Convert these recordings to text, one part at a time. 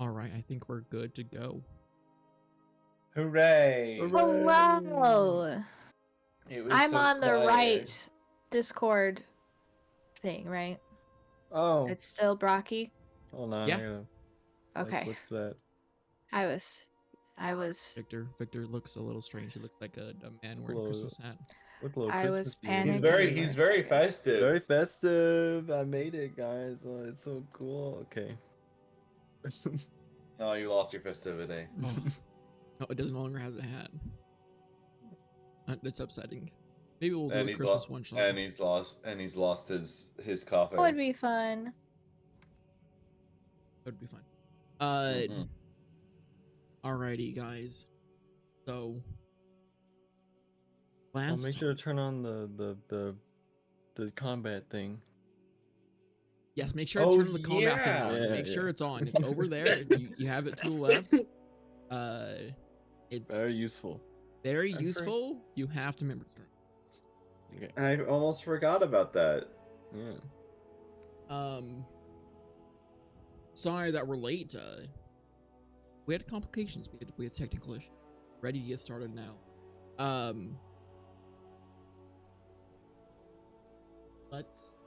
All right, I think we're good to go. Hooray! Hello. It was I'm so on the quiet. right Discord thing, right? Oh, It's still Brocky. hold on. Yeah. I gotta Okay. switch that. I was. Victor looks a little strange. He looks like a man wearing a Hello. Christmas hat. Look a little I was Christmassy. He's panicking very, for he's a very second. festive. Very festive. I made it, guys. Oh, it's so cool. Okay. Oh, you lost your festivity. Oh. No, it doesn't no longer have a hat. That's upsetting. Maybe we'll do And a he's Christmas lost. one shot. And he's lost his coffee. That would be fun. That would be fun. Mhm. Alrighty, guys. So I'll last make sure to turn on the combat thing. yes, make sure to Oh, turn the combat thing yeah. on. Yeah, Make sure yeah. it's on. It's over there. You have it to the left. It's Very useful. very I for- useful. You have to remember to turn. Okay. I almost forgot about that. Yeah. Sorry that we're late. We had complications. We had technical issues. Ready to get started now. Let's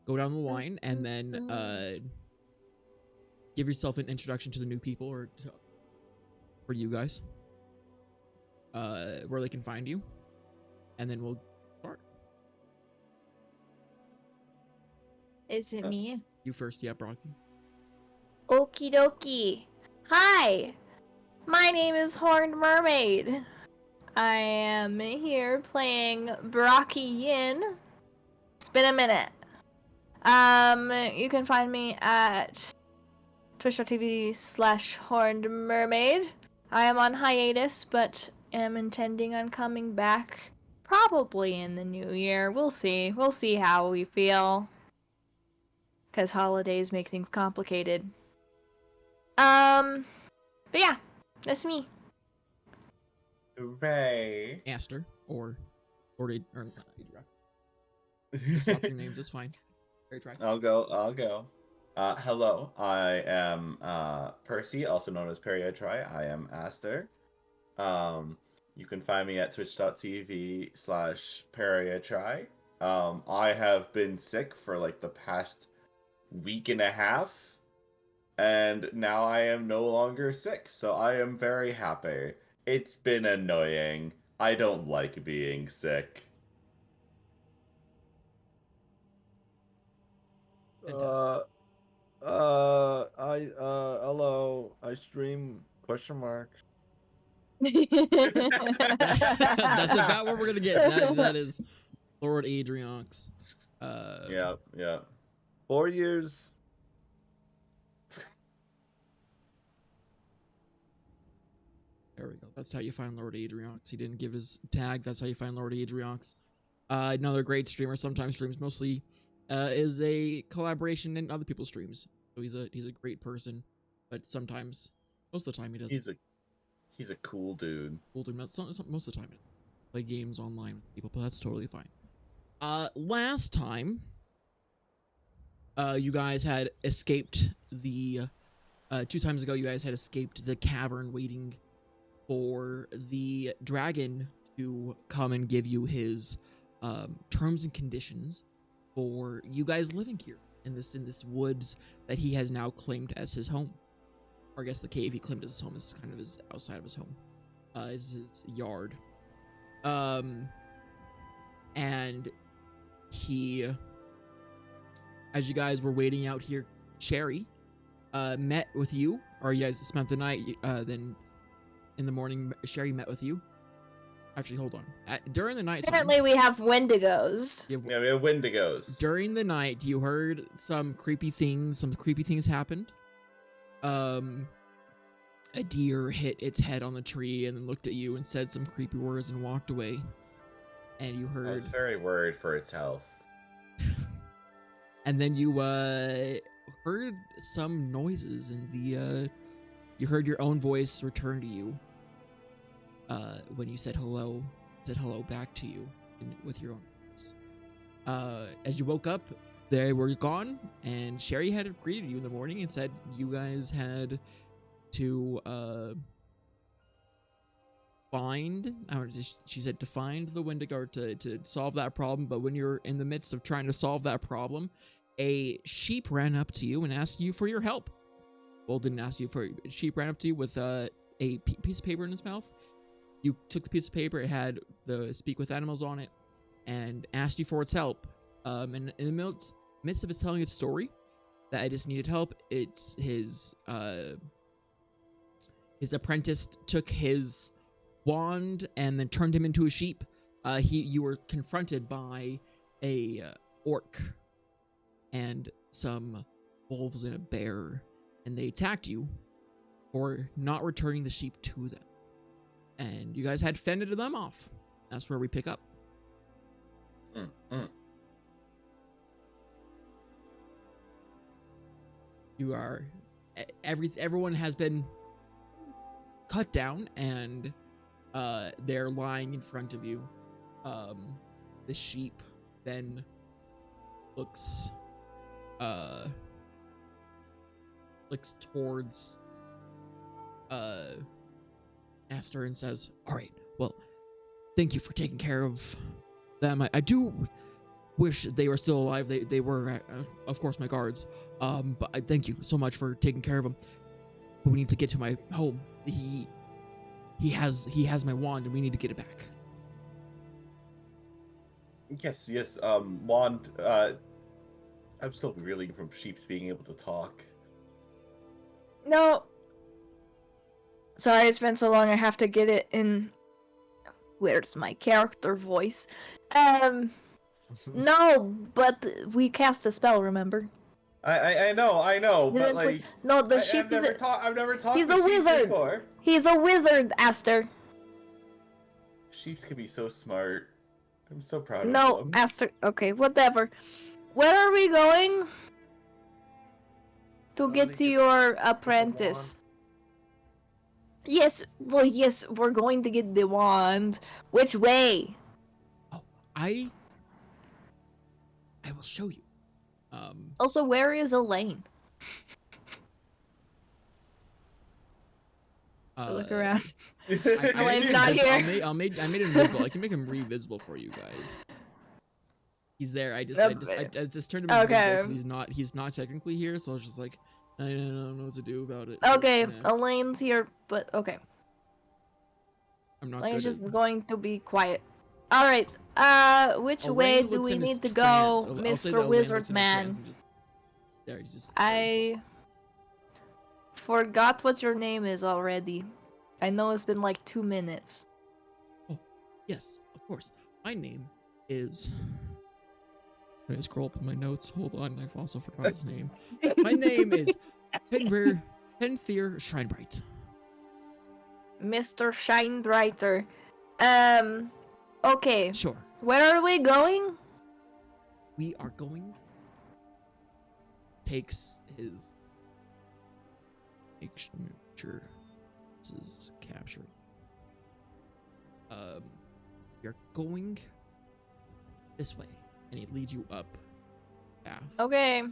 go down the line and then give yourself an introduction to the new people or for you guys. Where they can find you. And then we'll start. Is it me? You first, yeah, Brocky. Okie dokie. Hi. My name is Horned Mermaid. I am here playing Brocky Yin. It's been a minute. You can find me at twitch.tv/Horned Mermaid. I am on hiatus, but am intending on coming back probably in the new year. We'll see. We'll see how we feel. Because holidays make things complicated. But yeah, that's me. Hooray! Aster or not Adrian. Just swap your names, it's fine. Very track. I'll go. Hello, I am Percy, also known as Perry I Try. I am Aster. You can find me at twitch.tv/Perry I Try. I have been sick for like the past week and a half, and now I am no longer sick, so I am very happy. It's been annoying. I don't like being sick. Hello. I stream ? That's about what we're gonna get. That is Lord Adriox. Yeah. 4 years. There we go. That's how you find Lord Adriox. He didn't give his tag. That's how you find Lord Adriox. Another great streamer. Sometimes streams, mostly is a collaboration in other people's streams. So he's a great person, but sometimes, most of the time, he doesn't. He's a cool dude. Most of the time, he play games online with people, but that's totally fine. Last time, you guys had escaped the 2 times ago. You guys had escaped the cavern, waiting for the dragon to come and give you his terms and conditions for you guys living here in this woods that he has now claimed as his home. Or I guess the cave he claimed as his home is kind of his outside of his home. Is his yard. And he, as you guys were waiting out here, Cherry met with you, or you guys spent the night, then in the morning, Sherry met with you. Actually, hold on. During the night, Apparently we have Wendigos. Yeah, we have Wendigos. During the night, you heard some creepy things. Some creepy things happened. A deer hit its head on the tree and then looked at you and said some creepy words and walked away. And you heard. I was very worried for its health. And then you heard some noises, and you heard your own voice return to you. When you said hello back to you with your own voice. As you woke up, they were gone, and Sherry had greeted you in the morning and said you guys had to she said to find the Wendigo to solve that problem. But when you're in the midst of trying to solve that problem, a sheep ran up to you and asked you for your help. Well, didn't ask you for a sheep ran up to you with a piece of paper in his mouth. You took the piece of paper, it had the Speak with Animals on it, and asked you for its help. And in the midst of it telling its story that I just needed help, it's his apprentice took his wand and then turned him into a sheep. You were confronted by a orc and some wolves and a bear, and they attacked you for not returning the sheep to them. And you guys had fended them off. That's where we pick up. You are everyone has been cut down, and they're lying in front of you. The sheep then looks towards Esther and says, "All right, well, thank you for taking care of them. I do wish they were still alive. They were, of course, my guards. But I thank you so much for taking care of them. But we need to get to my home. He has my wand, and we need to get it back." Yes, wand, I'm still reeling from sheeps being able to talk. No. Sorry, it's been so long. I have to get it in. Where's my character voice? No, but we cast a spell. Remember? I know, but like, no, the sheep is. I've never talked. He's to a sheep wizard. before. He's a wizard, Aster. Sheeps can be so smart. I'm so proud No, of them. Aster. Okay, whatever. Where are we going? To get to your apprentice. Yes, well, yes, we're going to get the wand. Which way? Oh, I will show you. Also, where is Elaine? Look around. Elaine's not here. I made him invisible. I can make him re-visible for you guys. He's there. I just turned him invisible because he's not technically here. So I was just like, I don't know what to do about it. Okay, Yeah. Elaine's here, but okay. I'm not. Elaine's good just at... going to be quiet. All right. Which way do we need to go, Mr. Wizard Man? I forgot what your name is already. I know it's been like 2 minutes. Oh, yes, of course. My name is... Let me scroll up in my notes. Hold on, I've also forgot his name. My name is Fenrir Shinebright. Mr. Shinebrighter. Okay. Sure. Where are we going? We are going... Takes his... Make sure this is captured. We are going this way. And it leads you up path. Okay.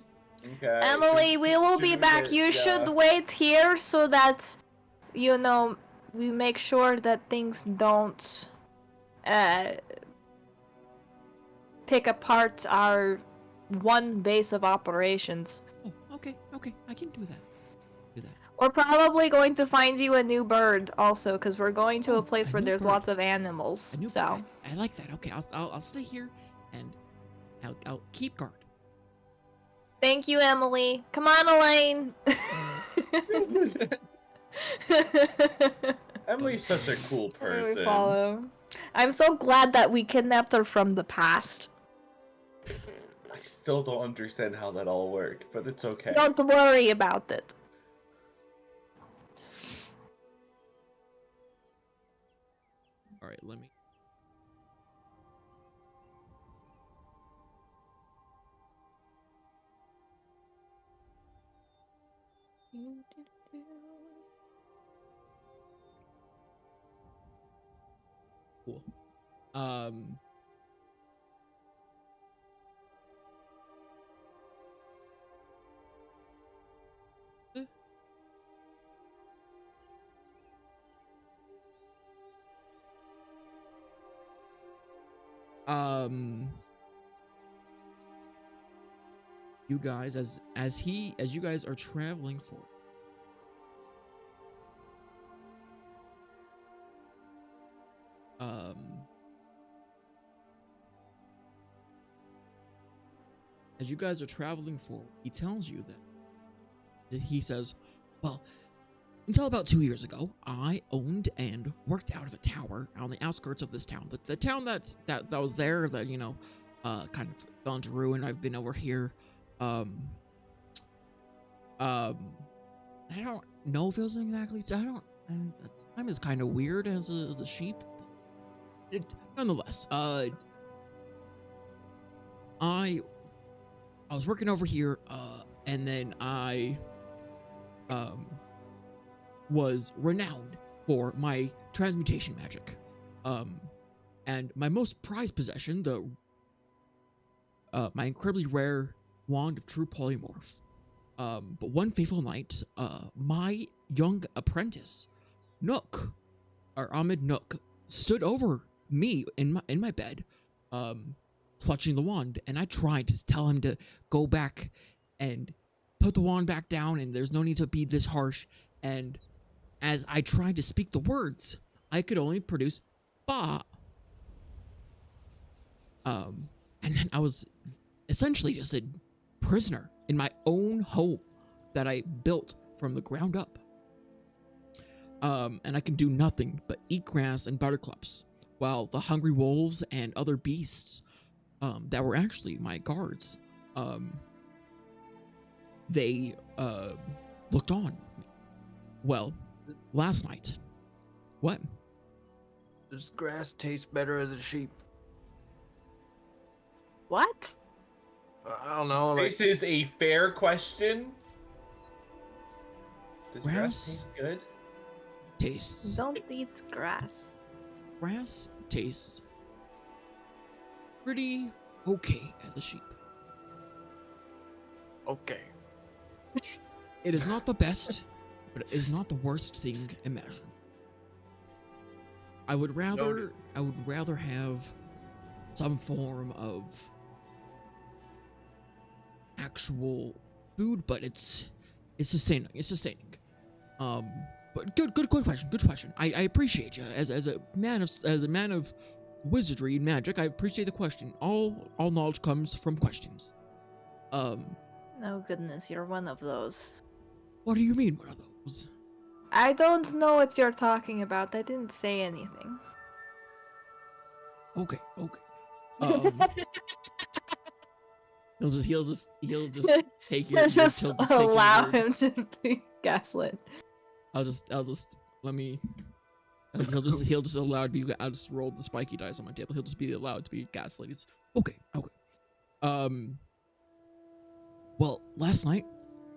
Okay. Emily, we will be back. You should wait here so that, you know, we make sure that things don't pick apart our one base of operations. Oh, okay, I can do that. We're probably going to find you a new bird also, because we're going to a place where there's lots of animals. So I like that. Okay, I'll stay here and I'll keep guard. Thank you, Emily. Come on, Elaine. Emily's such a cool person. Follow. I'm so glad that we kidnapped her from the past. I still don't understand how that all worked, but it's okay. Don't worry about it. All right, let me. Cool. You guys, as you guys are traveling for, as you guys are traveling forward, he tells you that he says, well, until about 2 years ago, I owned and worked out of a tower on the outskirts of this town. The town that was there that, you know, kind of fell into ruin. I've been over here. I don't know if it was exactly. Time is kind of weird as a sheep. Nonetheless, I was working over here, and then I was renowned for my transmutation magic. And my most prized possession, my incredibly rare wand of true polymorph. But one fateful night, my young apprentice, Nook, or Ahmed Nook, stood over me in my bed, clutching the wand, and I tried to tell him to go back and put the wand back down, and there's no need to be this harsh. And as I tried to speak the words, I could only produce "ba." And then I was essentially just a prisoner in my own home that I built from the ground up. And I can do nothing but eat grass and buttercups, while the hungry wolves and other beasts that were actually my guards, they looked on. Well, last night. What? Does grass taste better as a sheep? What? I don't know. Like, This is a fair question. Does Grass? grass taste good? Tastes. Don't eat grass. Grass tastes pretty okay as a sheep. okay. It is not the best, but it is not the worst thing imaginable. I would rather have some form of actual food, but it's sustaining. It's sustaining. But good question. I appreciate you as a man of wizardry and magic. I appreciate the question. All knowledge comes from questions. No goodness, you're one of those. What do you mean, one of those? I don't know what you're talking about. I didn't say anything. Okay. He'll just take your. Just he'll take your allow word. him to be gaslit. I'll just let me. He'll just allow to be. I'll just roll the spiky dice on my table. He'll just be allowed to be gaslit. It's okay. Well, last night,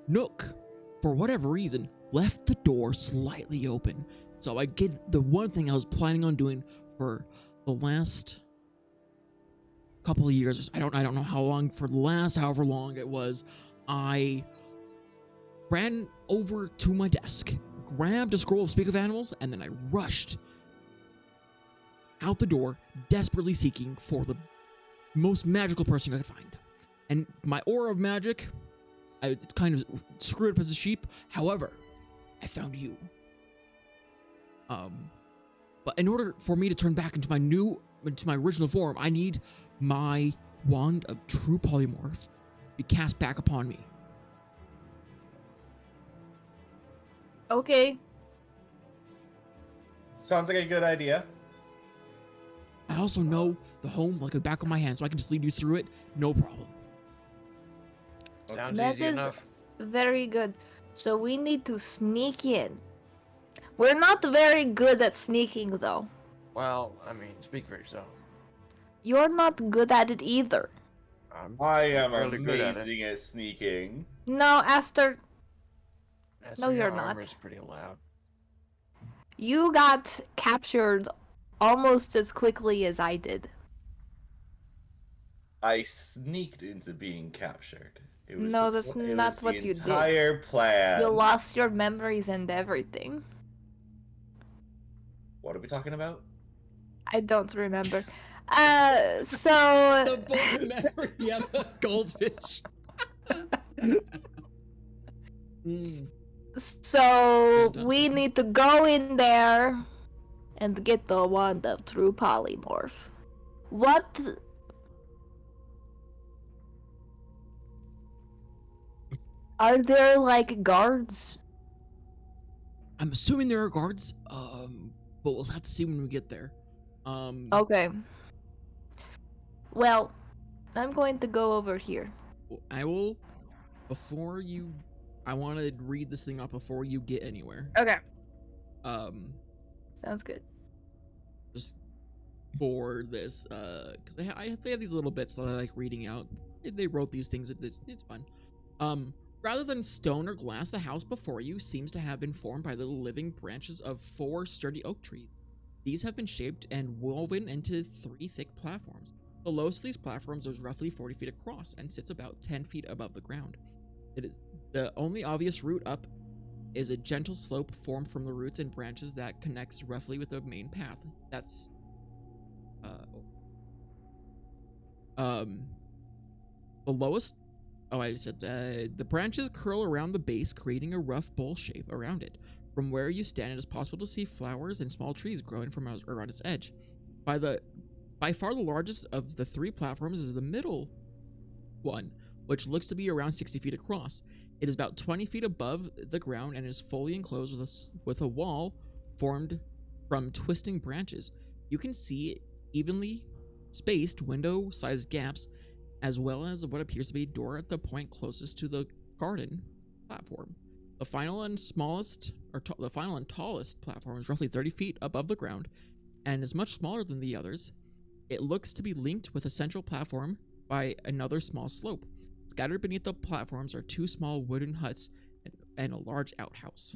Nook, for whatever reason, left the door slightly open. So I did the one thing I was planning on doing for the last couple of years. I don't know how long. For the last however long it was, I ran over to my desk, grabbed a scroll of Speak of Animals, and then I rushed out the door, desperately seeking for the most magical person I could find. And my aura of magic, it's kind of screwed up as a sheep. However, I found you. But in order for me to turn back into my original form, I need my wand of true polymorph be cast back upon me. Okay. Sounds like a good idea. I also know the home like the back of my hand, so I can just lead you through it, no problem. Sounds That easy is enough. very good. So we need to sneak in. We're not very good at sneaking, though. Well, I mean, speak for yourself. You're not good at it either. I am really good at it. amazing at sneaking. No, Aster, As No, for your you're not. armor's pretty loud. you got captured almost as quickly as I did. I sneaked into being captured. It was No, the that's pl- it not was what the you did. entire plan. You lost your memories and everything. What are we talking about? I don't remember. So The bold memory of a goldfish. Mm. So Dun, dun, we dun. need to go in there and get the wand of true polymorph. What? Are there like guards? I'm assuming there are guards, but we'll have to see when we get there. Okay. Well, I'm going to go over here. I will, before you, I want to read this thing off before you get anywhere. Okay. Um, Sounds good. just for this, because they have these little bits that I like reading out. They wrote these things. It's fun. Rather than stone or glass, the house before you seems to have been formed by the living branches of 4 sturdy oak trees. These have been shaped and woven into 3 thick platforms. The lowest of these platforms is roughly 40 feet across and sits about 10 feet above the ground. It is the only obvious route up is a gentle slope formed from the roots and branches that connects roughly with the main path. That's the lowest. Oh, I said the branches curl around the base, creating a rough bowl shape around it. From where you stand, it is possible to see flowers and small trees growing from around its edge. By far the largest of the 3 platforms is the middle one, which looks to be around 60 feet across. It is about 20 feet above the ground and is fully enclosed with a wall formed from twisting branches. You can see evenly spaced window-sized gaps, as well as what appears to be a door at the point closest to the garden platform. The final and tallest platform is roughly 30 feet above the ground and is much smaller than the others. It looks to be linked with a central platform by another small slope. Scattered beneath the platforms are 2 small wooden huts and a large outhouse.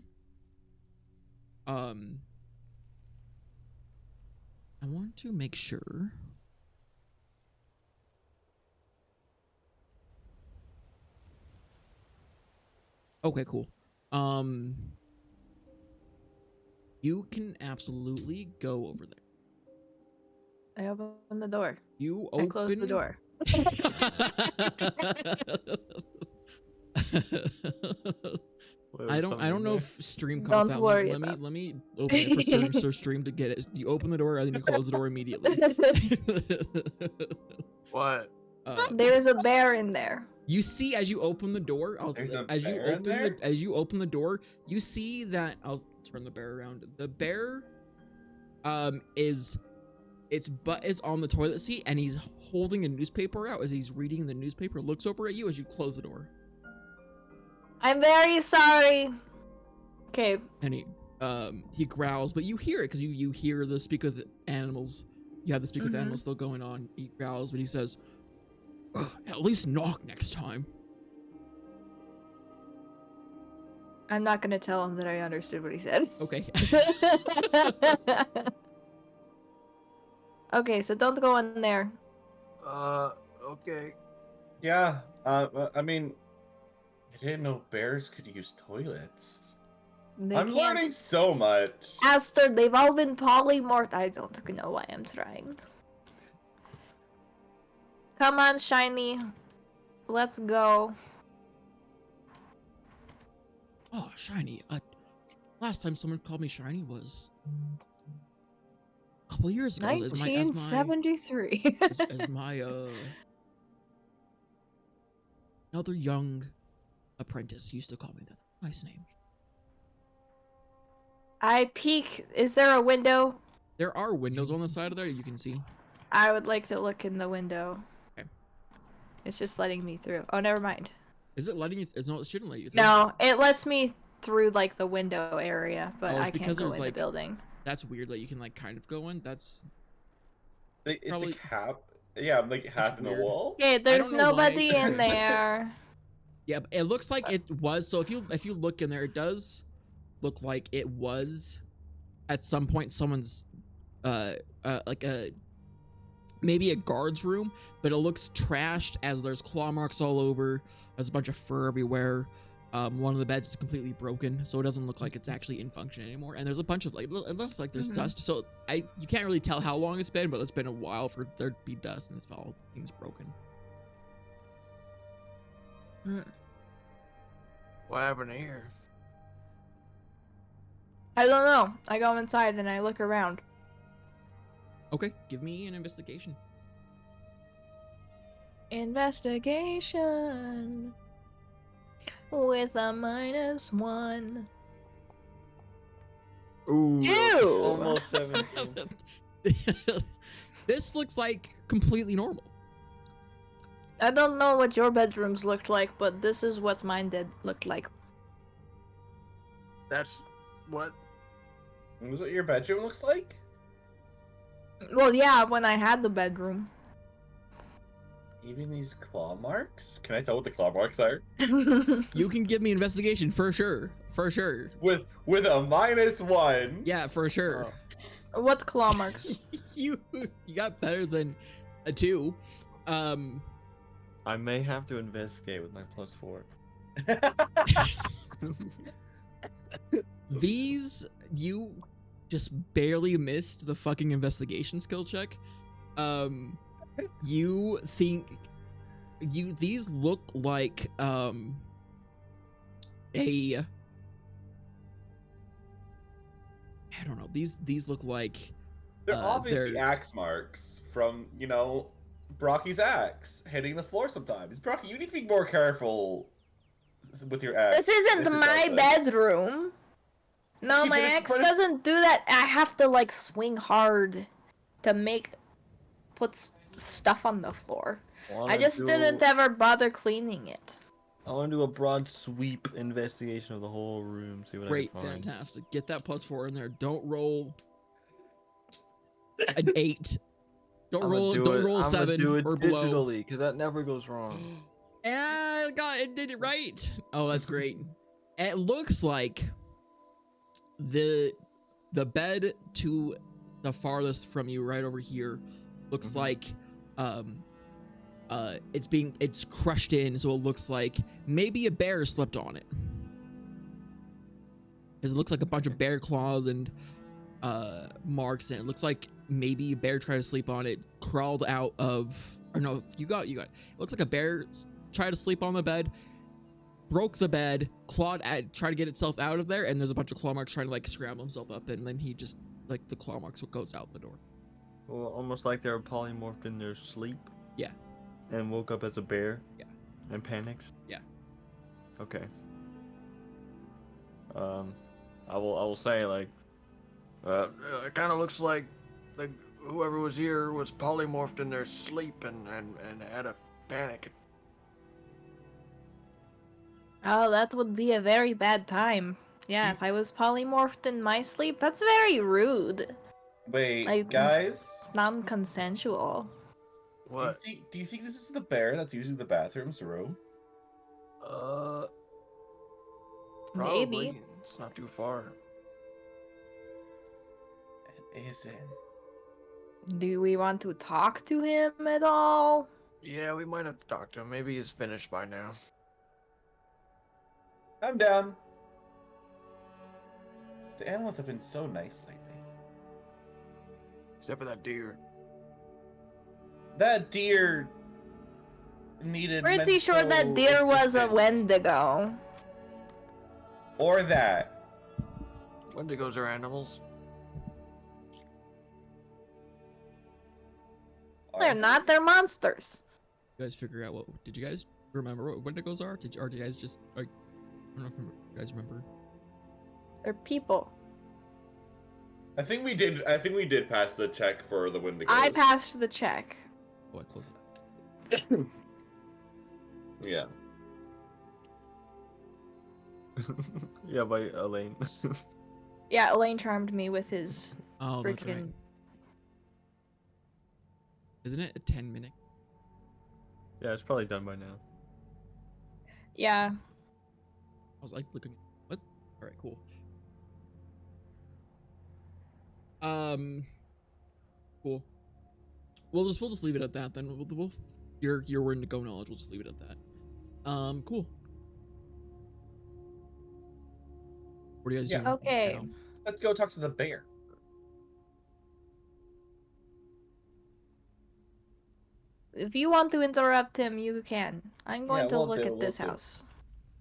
I want to make sure. Okay, cool. You can absolutely go over there. I open the door. You I close the door. Wait, I was don't something know there? if stream caught Don't that. worry Let me about let me open it for stream to get it. You open the door and then you close the door immediately. What? There's a bear in there. You see as you open the door, There's a as you bear in open there? as you open the door, you see that I'll turn the bear around. The bear is its butt is on the toilet seat and he's holding a newspaper out as he's reading the newspaper, looks over at you as you close the door. I'm very sorry. Okay. And he growls, but you hear it because you hear the speak with animals. You have the speak with animals still going on. He growls, but he says, "Ugh, at least knock next time." I'm not gonna tell him that I understood what he said. Okay. Okay, so don't go in there. Okay. Yeah. I mean, I didn't know bears could use toilets. They I'm can't. learning so much. Aster, they've all been polymorphed. I don't know why I'm trying. Come on, Shiny. Let's go. Oh, Shiny. Last time someone called me Shiny was a couple of years ago. As 1973. my another young apprentice used to call me that. Nice name. I peek. Is there a window? There are windows on the side of there you can see. I would like to look in the window. Okay. It's just letting me through. Oh, never mind. Is it letting you? No, it shouldn't let you through. No, it lets me through like the window area, but Oh, it's I can't because go there's, in like, the building. That's weird that you can like kind of go in. That's It's Probably- a cap. Yeah, I'm like half in the weird. wall. Okay, there's know why. nobody in there. yeah. But it looks like it was. So if you look in there, it does look like it was at some point someone's like a maybe a guard's room, but it looks trashed as there's claw marks all over. There's a bunch of fur everywhere. One of the beds is completely broken, so it doesn't look like it's actually in function anymore. And there's a bunch of like, it looks like there's dust. So you can't really tell how long it's been, but it's been a while for there to be dust and it's all things broken. What happened here? I don't know. I go inside and I look around. Okay, give me an investigation. Investigation with a -1. Ooh. Ew! Almost 17. This looks like completely normal. I don't know what your bedrooms looked like, but this is what mine did look like. That's what? Is what your bedroom looks like? Well, yeah, when I had the bedroom. Even these claw marks? Can I tell what the claw marks are? You can give me investigation for sure. For sure. With a -1. Yeah, for sure. What claw marks? you got better than a 2. I may have to investigate with my +4. These, you just barely missed the fucking investigation skill check. You think these look like I don't know, these look like They're obviously they're- axe marks from, Brocky's axe hitting the floor sometimes. Brocky, you need to be more careful with your axe. This isn't if it my does it. bedroom. No, You my didn't ex put it- doesn't do that. I have to like swing hard to put stuff on the floor. I just didn't ever bother cleaning it. I want to do a broad sweep investigation of the whole room. See what great, I can find. fantastic. Get that +4 in there. Don't roll an 8. Don't roll a 7 do it or below. digitally, because that never goes wrong. And God, it did it right. Oh, that's great. It looks like the bed to the farthest from you, right over here, looks like it's crushed in, so it looks like maybe a bear slept on it. Because it looks like a bunch of bear claws and marks, and it looks like maybe a bear tried to sleep on it, crawled out of, or no, you got it. It looks like a bear tried to sleep on the bed, broke the bed, tried to get itself out of there, and there's a bunch of claw marks trying to like scramble himself up, and then he just, like, the claw marks goes out the door. Well, almost like they were polymorphed in their sleep. Yeah. And woke up as a bear. Yeah. And panicked. Yeah. Okay. I will say, like, It kind of looks like whoever was here was polymorphed in their sleep and had a panic. Oh, that would be a very bad time. Yeah, if I was polymorphed in my sleep, that's very rude. Wait, guys? Non-consensual. What? Do you think this is the bear that's using the bathroom's room? Probably. Maybe. It's not too far. It isn't. Do we want to talk to him at all? Yeah, we might have to talk to him. Maybe he's finished by now. I'm down. The animals have been so nice lately. Except for that deer. That deer needed Pretty sure that mental deer was a assistance. Wendigo. Or that. Wendigos are animals. They're not, they're monsters. You guys figure out what? Did you guys remember what Wendigos are? Did you guys just like? I don't know if you guys remember. They're people. I think we did pass the check for the Wendigos. I passed the check. Oh, I closed it. Yeah. yeah, by Elaine. Yeah, Elaine charmed me with his Oh, that's right. freaking. Isn't it a 10-minute? yeah, it's probably done by now. Yeah. I was like looking. What? All right, cool. Cool. We'll just leave it at that then. We'll your Wendigo knowledge. We'll just leave it at that. Cool. What are you guys Yeah. doing? Okay. now? Let's go talk to the bear. If you want to interrupt him, you can. I'm going Yeah, to we'll look do, at we'll this do. house.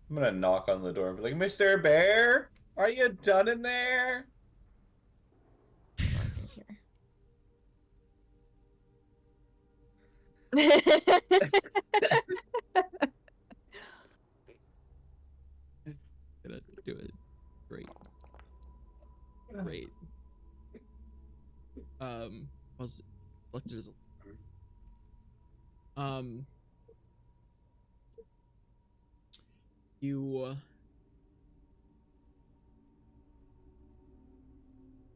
I'm gonna knock on the door and be like, Mr. Bear, are you done in there? I can hear. Gonna do it. Great. Great. Was selected as you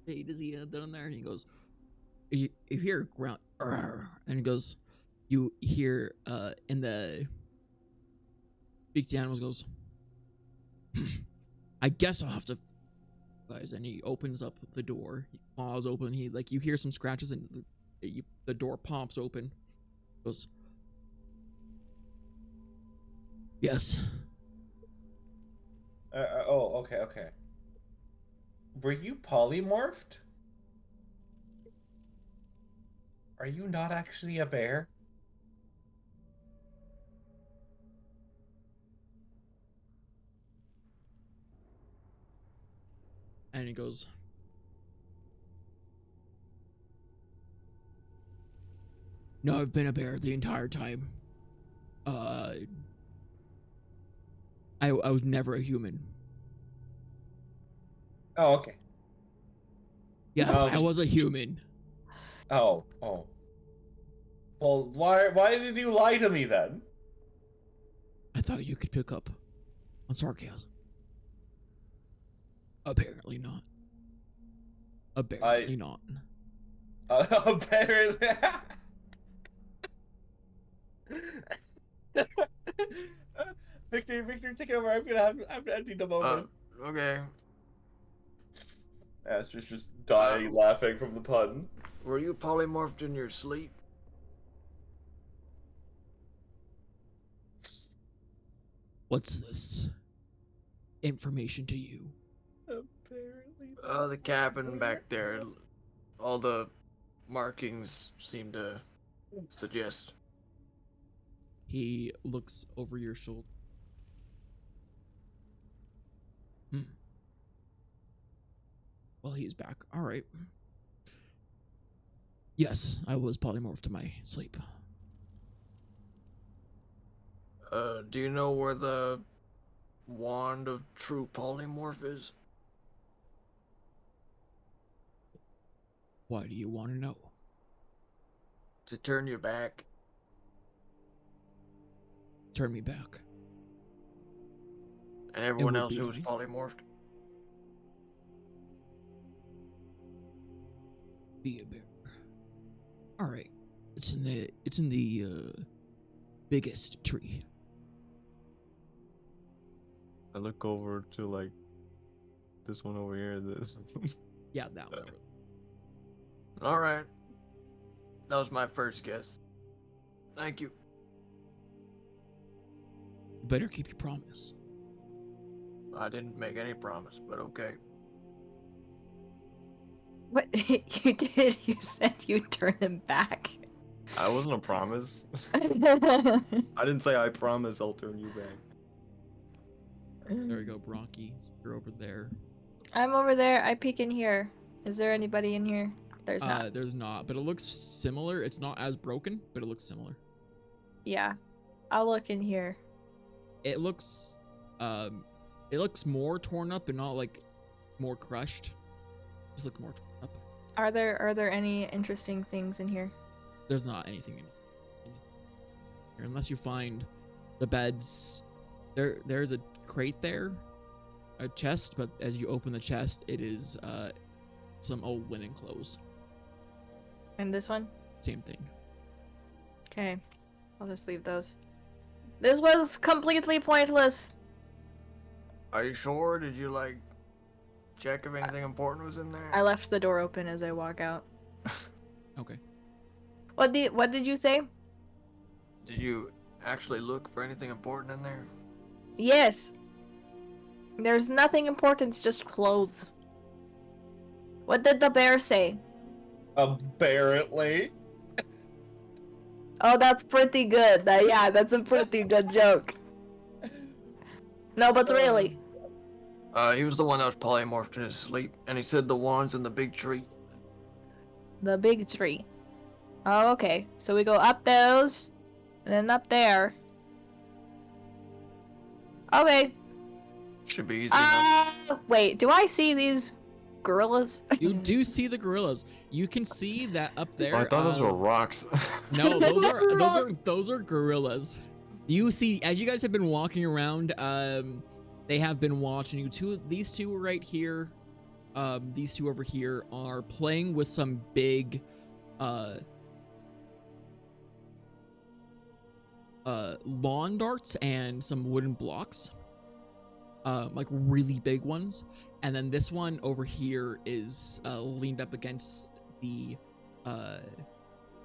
hey, does he down there? And he goes, you hear ground, and he goes, you hear in the speaks to the animals, goes, I guess I'll have to, guys. And he opens up the door. He claws open. He like you hear some scratches, and the door pops open. Goes, yes. Oh, okay, okay. Were you polymorphed? Are you not actually a bear? And he goes, no, I've been a bear the entire time. I was never a human. Oh, okay. Yes, Oh. I was a human. Oh, oh. Well, why did you lie to me then? I thought you could pick up on sarcasm. Apparently not. Apparently not. Apparently. Victor, take it over. I'm gonna need a moment. Okay. Astra's just dying laughing from the pun. Were you polymorphed in your sleep? What's this information to you? Apparently. The cabin back there. All the markings seem to suggest. He looks over your shoulder. Well, he's back. All right. Yes, I was polymorphed in my sleep. Do you know where the wand of true polymorph is? Why do you want to know? To turn you back. Turn me back. And everyone would else be who was nice. polymorphed? Be a bear. All right. It's in the biggest tree. I look over to like this one over here. This. Yeah, that one. Alright. That was my first guess. Thank you. You better keep your promise. I didn't make any promise, but okay. What you did? You said you'd turn him back. I wasn't a promise. I didn't say I promise I'll turn you back. There we go, Bronchi. You're over there. I'm over there. I peek in here. Is there anybody in here? There's not. There's not, but it looks similar. It's not as broken, but it looks similar. Yeah. I'll look in here. It looks more torn up, but not like more crushed. Just look more torn up. Are there any interesting things in here? There's not anything in here unless you find the beds. There's a crate there, a chest, but as you open the chest, it is some old linen clothes. And this one? Same thing. Okay. I'll just leave those. This was completely pointless. Are you sure? Did you, like, check if anything important was in there? I left the door open as I walk out. Okay. What did you say? Did you actually look for anything important in there? Yes. There's nothing important, just clothes. What did the bear say? Apparently. Oh, that's pretty good. Yeah, that's a pretty good joke. No, but really. He was the one that was polymorphed in his sleep, and he said the wands in the big tree. The big tree. Oh, okay. So we go up those, and then up there. Okay. Should be easy enough. Wait, do I see these gorillas? You do see the gorillas. You can see that up there. Oh, I thought those were rocks. No, those are gorillas. You see, as you guys have been walking around, they have been watching you. These two right here, these two over here are playing with some big, lawn darts and some wooden blocks, like really big ones. And then this one over here is leaned up against the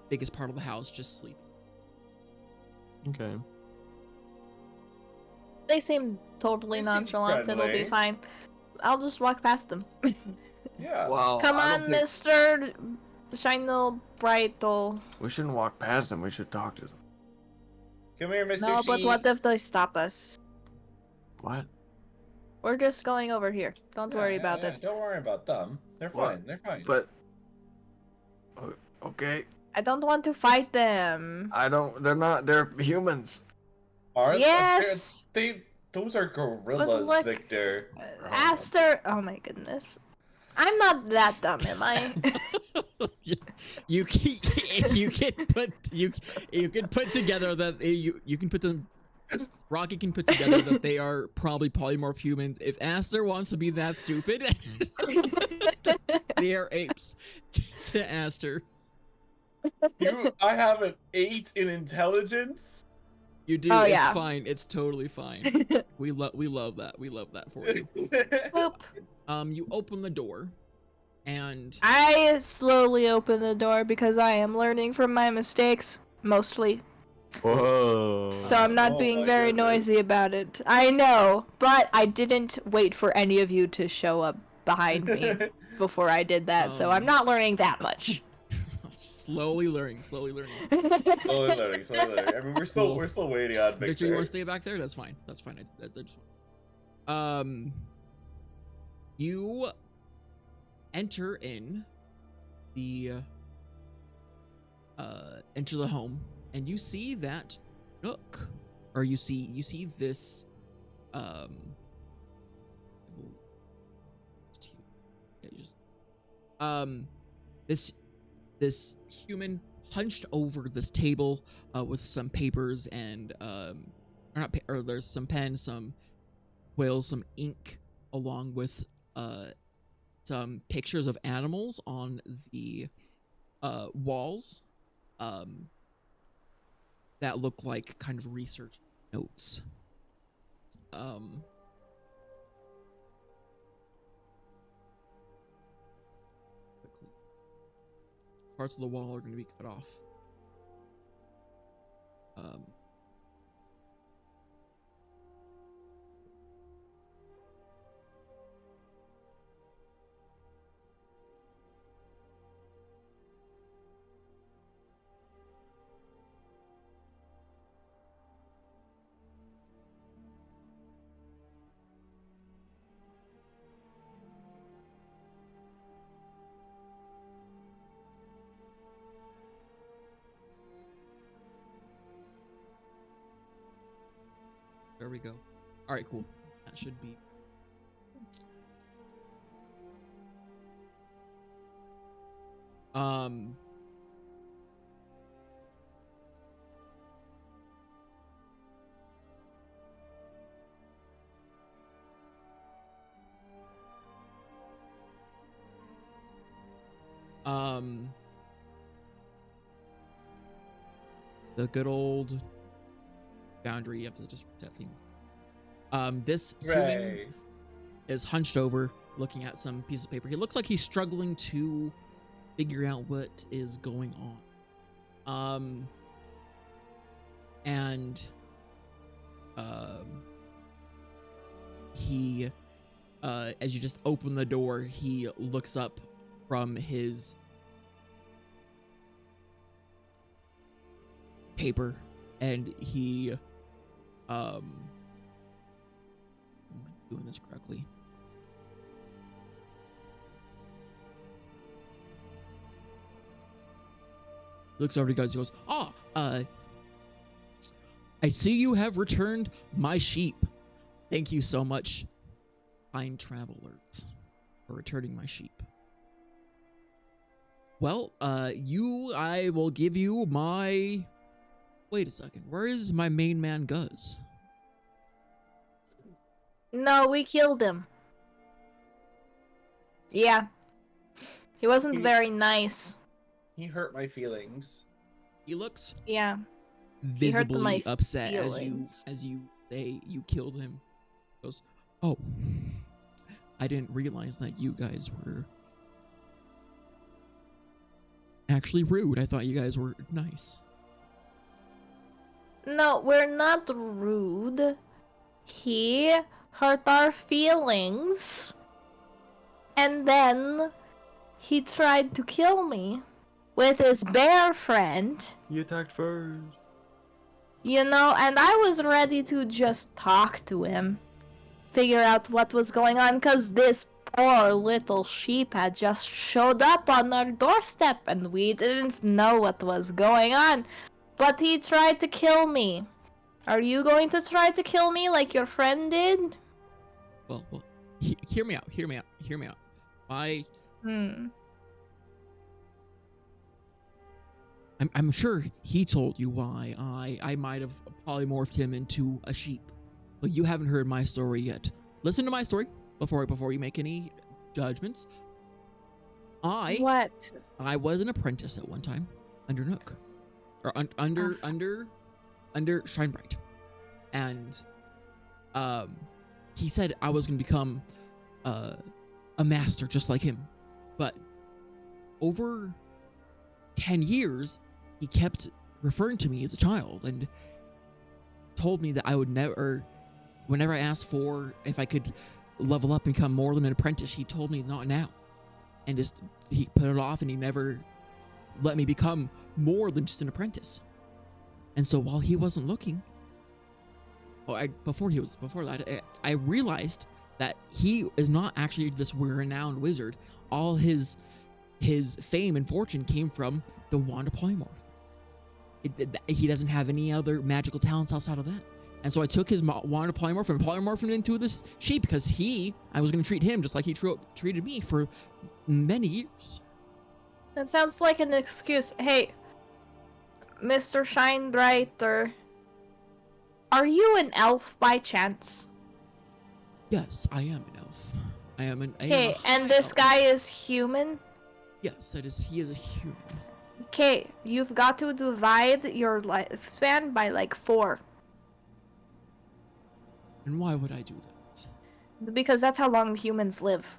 biggest part of the house, just sleeping. Okay. They seem totally They seem nonchalant. It'll be friendly. fine. I'll just walk past them. Yeah. Well, Come I on, don't think- Mister Shine little bright little. We shouldn't walk past them. We should talk to them. Come here, Mr. No, but Sheep. what if they stop us? What? We're just going over here. Don't worry about it. Don't worry about them. They're What? fine. They're fine. But. Okay. I don't want to fight them. I don't. They're not. They're humans. Are Yes. those are gorillas, look- Victor. Aster. Oh my goodness. I'm not that dumb, am I? you can put together that you can put them. Rocky can put together that they are probably polymorph humans. If Aster wants to be that stupid, they are apes to Aster. I have an 8 in intelligence. You do. Oh, It's yeah. fine. It's totally fine. We love that. We love that for you. Boop. You open the door, and I slowly open the door because I am learning from my mistakes, mostly. Whoa. So I'm not Oh being my very goodness. noisy about it. I know, but I didn't wait for any of you to show up behind me before I did that, so I'm not learning that much. slowly learning. Slowly learning. I mean, we're still waiting on Victor. Victor, you want to stay back there? That's fine. That's fine. I just you enter in the enter the home, and you see that nook, or you see this this human hunched over this table with some papers and there's some pens, some quills, some ink, along with some pictures of animals on the walls that look like kind of research notes. Quickly. Parts of the wall are going to be cut off. There we go. All right, cool. That should be. The good old boundary. You have to just reset things. This human Hooray. is hunched over, looking at some piece of paper. He looks like he's struggling to figure out what is going on. he, as you just open the door, he looks up from his paper, and he, am I doing this correctly? He looks over to you guys. He goes, I see you have returned my sheep. Thank you so much, fine travelers, for returning my sheep. Well, I will give you my... Wait a second. Where is my main man, Guz? No, we killed him. Yeah. He wasn't very nice. He hurt my feelings. He looks Yeah. He hurt my visibly upset feelings. as you say you killed him. He goes, oh, I didn't realize that you guys were actually rude. I thought you guys were nice. No, we're not rude. He hurt our feelings. And then he tried to kill me with his bear friend. You attacked first. You know, and I was ready to just talk to him. Figure out what was going on, because this poor little sheep had just showed up on our doorstep and we didn't know what was going on. But he tried to kill me. Are you going to try to kill me like your friend did? Well, hear me out. I'm sure he told you why I might have polymorphed him into a sheep, but you haven't heard my story yet. Listen to my story before you make any judgments. What? I was an apprentice at one time under Nook, or under Shinebright, and he said I was gonna become a master just like him, but over 10 years he kept referring to me as a child and told me that I would never, whenever I asked for if I could level up and become more than an apprentice, he told me not now, and just he put it off and he never let me become more than just an apprentice. And so while he wasn't looking, before that, I realized that he is not actually this renowned wizard. All his fame and fortune came from the Wand of Polymorph. He doesn't have any other magical talents outside of that. And so I took his Wand of Polymorph and polymorphed him into this sheep because I was going to treat him just like he treated me for many years. That sounds like an excuse. Hey, Mr. Shinebrighter, are you an elf by chance? Yes, I am an elf. I am a Okay, and high this elf. guy is human? Yes, he is a human. Okay, you've got to divide your lifespan by like 4. And why would I do that? Because that's how long humans live.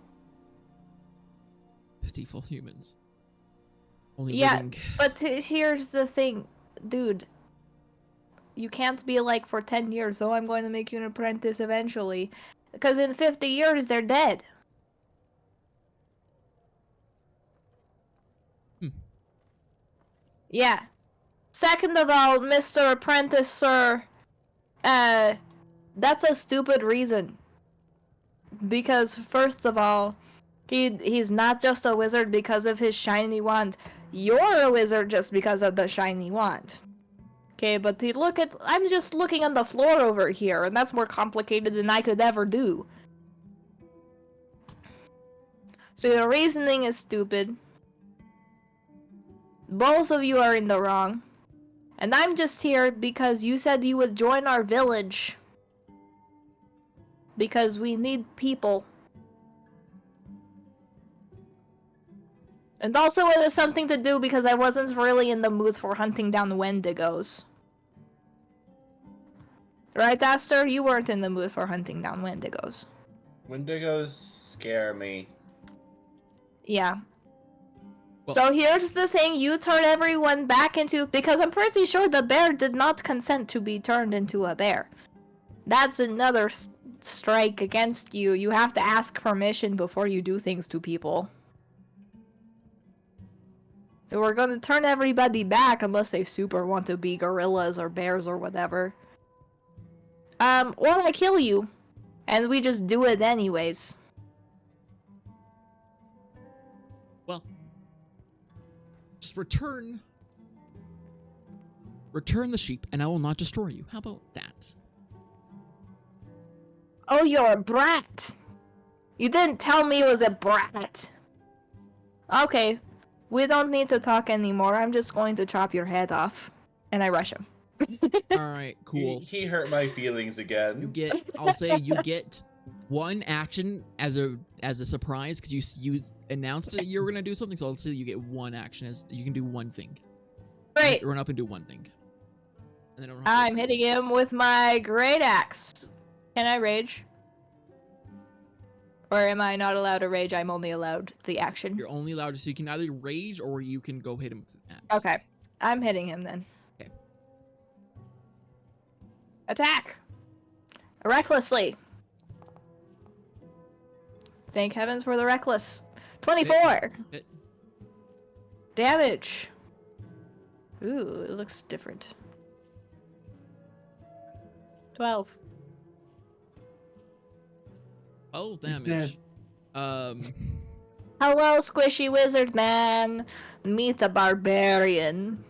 Pitiful humans. Only Yeah, living... but here's the thing, dude. You can't be like for 10 years, oh, I'm going to make you an apprentice eventually. Because in 50 years, they're dead. Yeah. Second of all, Mr. Apprentice, sir, that's a stupid reason. Because first of all, he's not just a wizard because of his shiny wand. You're a wizard just because of the shiny wand. Okay, but I'm just looking on the floor over here, and that's more complicated than I could ever do. So your reasoning is stupid. Both of you are in the wrong. And I'm just here because you said you would join our village. Because we need people. And also it has something to do because I wasn't really in the mood for hunting down Wendigos. Right, Aster? You weren't in the mood for hunting down Wendigos. Wendigos scare me. Yeah. Well- So here's the thing, you turn everyone back into... Because I'm pretty sure the bear did not consent to be turned into a bear. That's another strike against you, you have to ask permission before you do things to people. So we're gonna turn everybody back unless they super want to be gorillas or bears or whatever. Or I kill you, and we just do it anyways. Well, just return the sheep, and I will not destroy you. How about that? Oh, you're a brat. You didn't tell me it was a brat. Okay, we don't need to talk anymore. I'm just going to chop your head off, and I rush him. All right, cool. He hurt my feelings again. You get, I'll say, you get one action as a surprise because you announced it you were gonna do something. So I'll say you get one action as you can do one thing. Great. Run up and do one thing. And then I'm hitting him with my great axe. Can I rage? Or am I not allowed to rage? I'm only allowed the action. You're only allowed to, so you can either rage or you can go hit him with an axe. Okay, I'm hitting him then. Okay. Attack! Recklessly. Thank heavens for the reckless. 24! Hit. Damage. Ooh, it looks different. 12. 12 He's damage. dead. Hello, squishy wizard man. Meet a barbarian.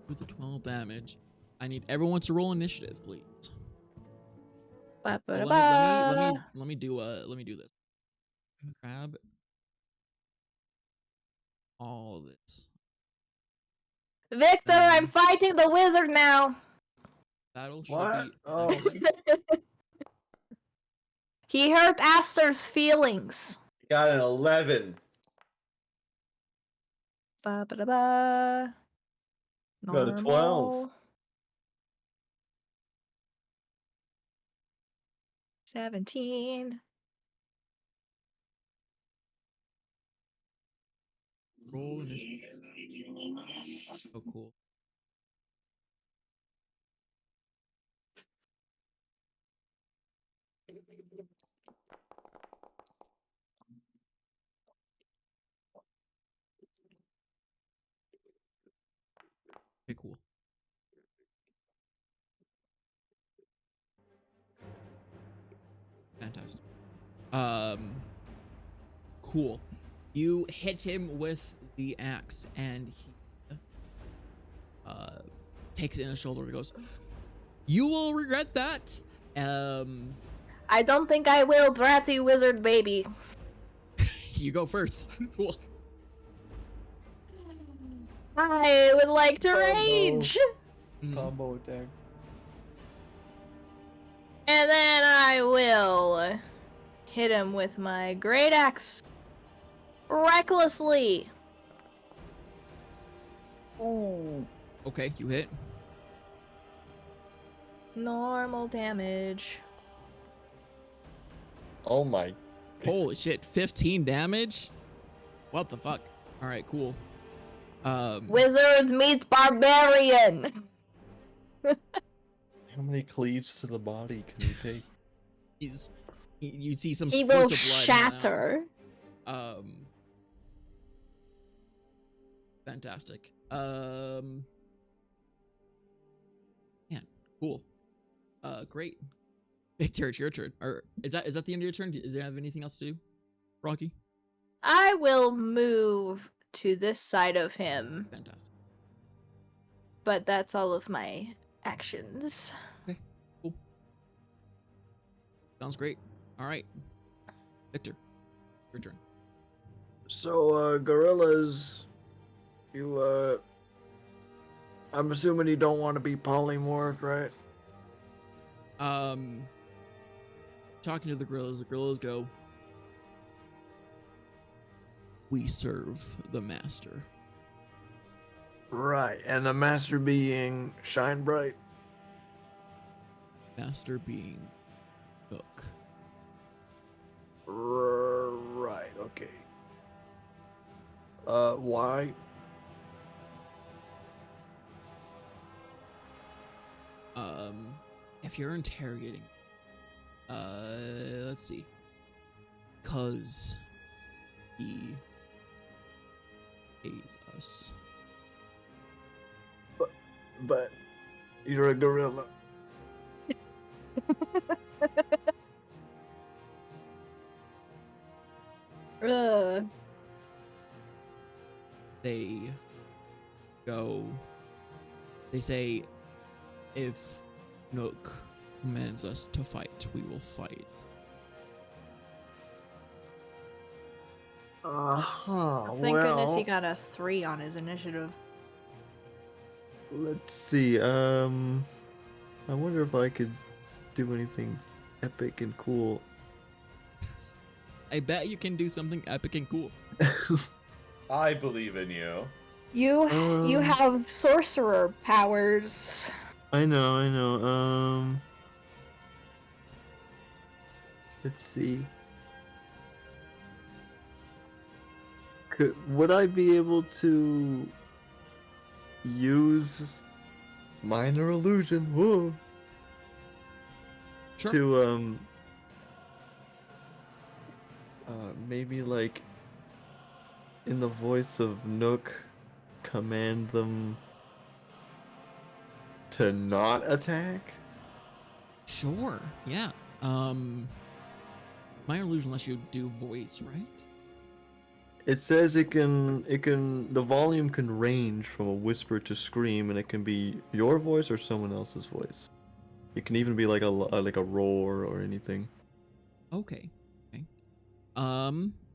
With the 12 damage, I need everyone to roll initiative, please. Ba -ba Well, -ba. let me do this. Grab all of this. Victor, I'm fighting the wizard now. Battle should What? be. Oh. He hurt Aster's feelings. Got an 11. Ba -ba -da -ba. Got a 12. Normal. 17. Roll initiative. Oh, cool. Okay, cool. Fantastic. Cool. You hit him with the axe, and he takes it in his shoulder and goes, "You will regret that." I don't think I will, bratty wizard baby. You go first. Cool. I would like to Oh, no. rage. Mm. Combo attack. And then I will hit him with my great axe. Recklessly. Ooh. Okay, you hit. Normal damage. Oh my. Holy shit, 15 damage? What the fuck? Alright, cool. Wizard meets barbarian. How many cleaves to the body can you take? You see some He spurts will of blood shatter. Fantastic. Man, cool. Great. Victor, it's your turn. Or is that the end of your turn? Does it have anything else to do, Rocky? I will move to this side of him, Fantastic. but that's all of my actions. Okay, cool. Sounds great. All right, Victor, your turn. So, gorillas, I'm assuming you don't want to be polymorphed, right? Talking to the gorillas go, "We serve the master." Right, and the master being Shine Bright. Master being Hook. Right, okay. Why? If you're interrogating, Let's see. Cause he pays us. But you're a gorilla. Ugh. They go. They say, if Nook commands us to fight, we will fight. Thank goodness he got a 3 on his initiative. Let's see. I wonder if I could do anything epic and cool. I bet you can do something epic and cool. I believe in you. You Um, have sorcerer powers. I know. Let's see. Would I be able to use minor illusion? Whoa. Sure. To maybe like in the voice of Nook, command them to not attack? Sure. Yeah. Minor illusion lets you do voice, right? It says it can the volume can range from a whisper to scream, and it can be your voice or someone else's voice. It can even be like a roar or anything. Okay. Okay.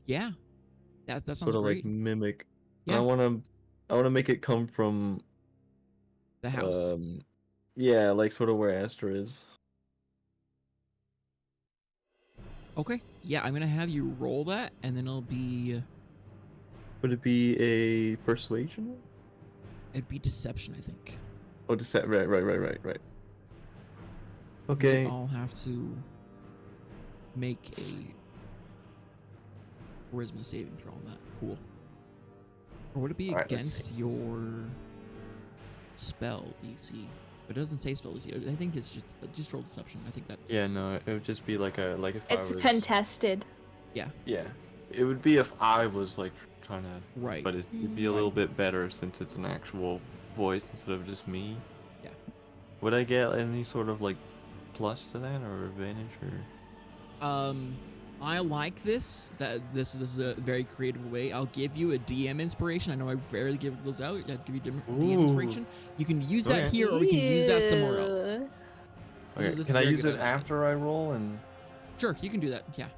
Yeah. That sounds Sort of great. like mimic. And Yeah. I wanna make it come from The house. yeah, like sort of where Astra is. Okay. Yeah, I'm gonna have you roll that, and then it'll be Would it be a persuasion? it'd be deception, I think. Oh, right. Okay. I'll have to make a charisma saving throw on that. Cool. Or would it be Alright, let's against your spell DC? It doesn't say spell DC. I think it's just roll deception. I think that. Yeah, no, it would just be like if It's I was contested. Yeah. It would be if I was like trying to Right. but it'd be a little bit better since it's an actual voice instead of just me. Yeah. Would I get any sort of like plus to that or advantage or? I like this. That this is a very creative way. I'll give you a DM inspiration. I know I rarely give those out. I'll give you DM Ooh. inspiration. You can use that Okay. here, or we can use that somewhere else. Ew. Okay, this is can I very use good it idea. after I roll and Sure, you can do that. Yeah,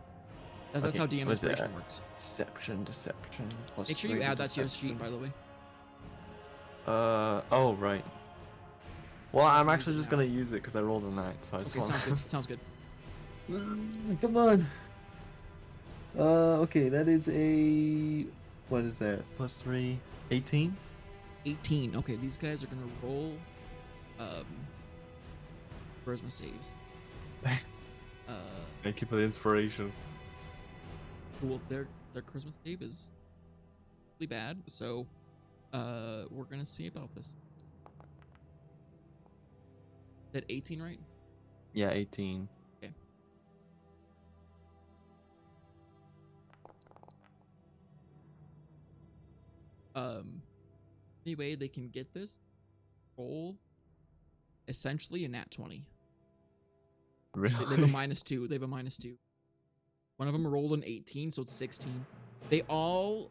that's how Okay, DM what's that? inspiration works. deception plus Make sure you 3 add that to your deception. sheet, by the way. Oh right. Well, I'm actually just gonna use it because I rolled a 9, so I just Okay, want. sounds good. Sounds good. Come on. Okay, that is a. What is that? Plus 3, 18? 18. Okay, these guys are gonna roll charisma saves. Thank you for the inspiration. Cool. Their charisma save is really bad, so we're gonna see about this. Said 18, right? Yeah, 18. Okay. Any way they can get this roll essentially a nat 20. Really? They have a -2. They have a -2. One of them rolled an 18, so it's 16. They all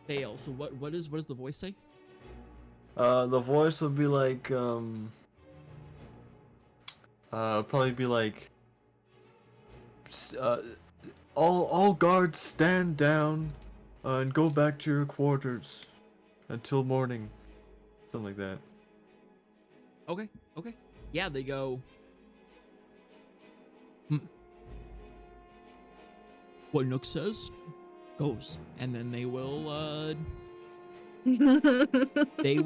fail. So what does the voice say? The voice would be like, probably be like, all guards stand down, and go back to your quarters until morning. Something like that. Okay. Yeah, they go. What Nook says goes, and then they will they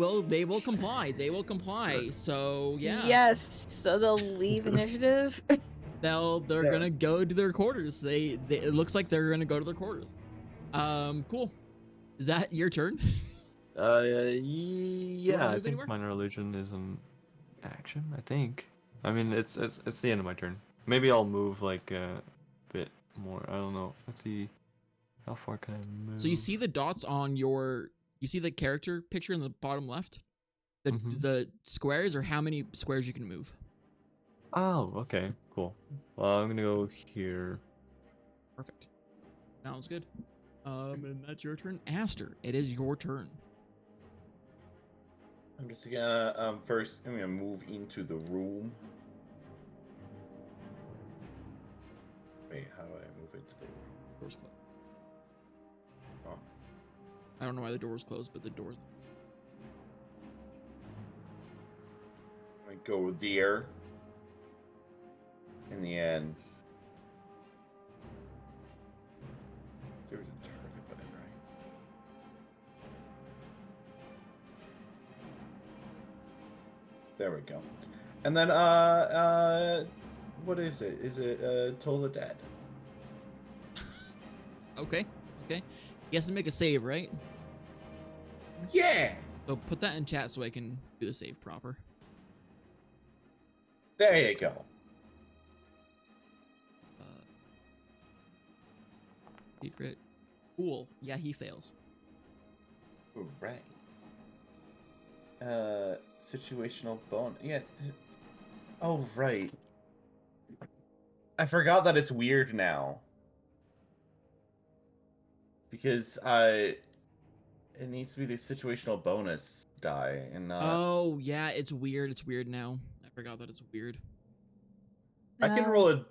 will comply. They will comply. So yeah. Yes. So they'll leave initiative. They're Yeah. gonna go to their quarters. They it looks like they're gonna go to their quarters. Cool. Is that your turn? Yeah, I move think anywhere? minor illusion is an action. I think. I mean, it's the end of my turn. Maybe I'll move like a bit more. I don't know. Let's see. How far can I move? So you see the dots on you see the character picture in the bottom left? Mhm. The squares are how many squares you can move. Oh, okay, cool. Well, I'm gonna go here. Perfect. Sounds good. And that's your turn. Aster, it is your turn. I'm just gonna first I'm gonna move into the room. Wait, how do I move into the room? Door's closed. Oh. I don't know why the door's closed, but the door's I go there. In the end. There's a target button, right? There we go. And then what is it? Is it Toll the Dead? okay. Okay. He has to make a save, right? Yeah! So put that in chat so I can do the save proper. There you go. Secret. Cool. Yeah, he fails. Right. Situational bone. Yeah. Oh, right. I forgot that it's weird now. Because it needs to be the situational bonus die and not. Oh, yeah, it's weird. It's weird now. I forgot that it's weird. I can roll an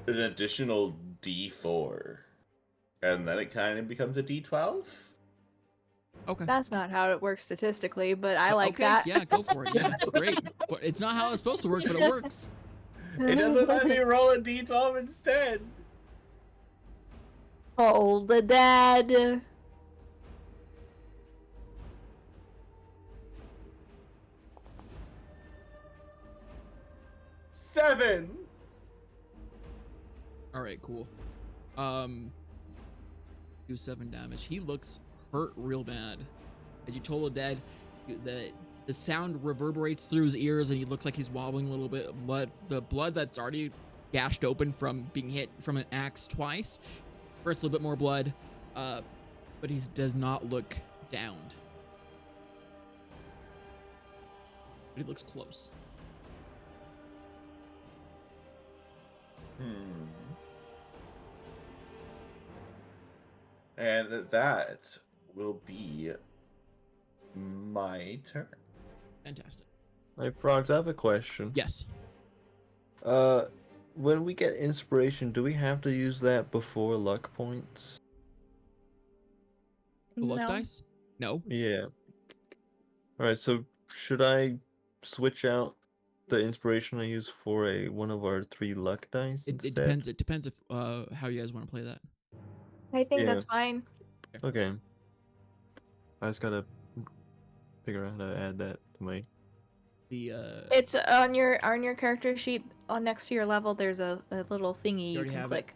additional D4. And then it kind of becomes a D12? Okay. That's not how it works statistically, but I like okay, that. yeah, go for it. Yeah, great. But it's not how it's supposed to work, but it works. It doesn't let me roll a D12 instead. Hold the dead. Seven. All right, cool. Do 7 damage. He looks hurt real bad. As you told dead, the sound reverberates through his ears, and he looks like he's wobbling a little bit. The blood that's already gashed open from being hit from an axe twice, hurts a little bit more blood, but he does not look downed. But he looks close. And that will be my turn. Fantastic. Hey, Frogs, I have a question. Yes. When we get inspiration, do we have to use that before luck points? The luck No. dice? No. Yeah. Alright, so should I switch out the inspiration I use for one of our 3 luck dice It instead? depends. It depends if how you guys want to play that. I think Yeah. that's fine. Okay. I just gotta figure out how to add that to my. The It's on your character sheet on next to your level. There's a little thingy you already can have it.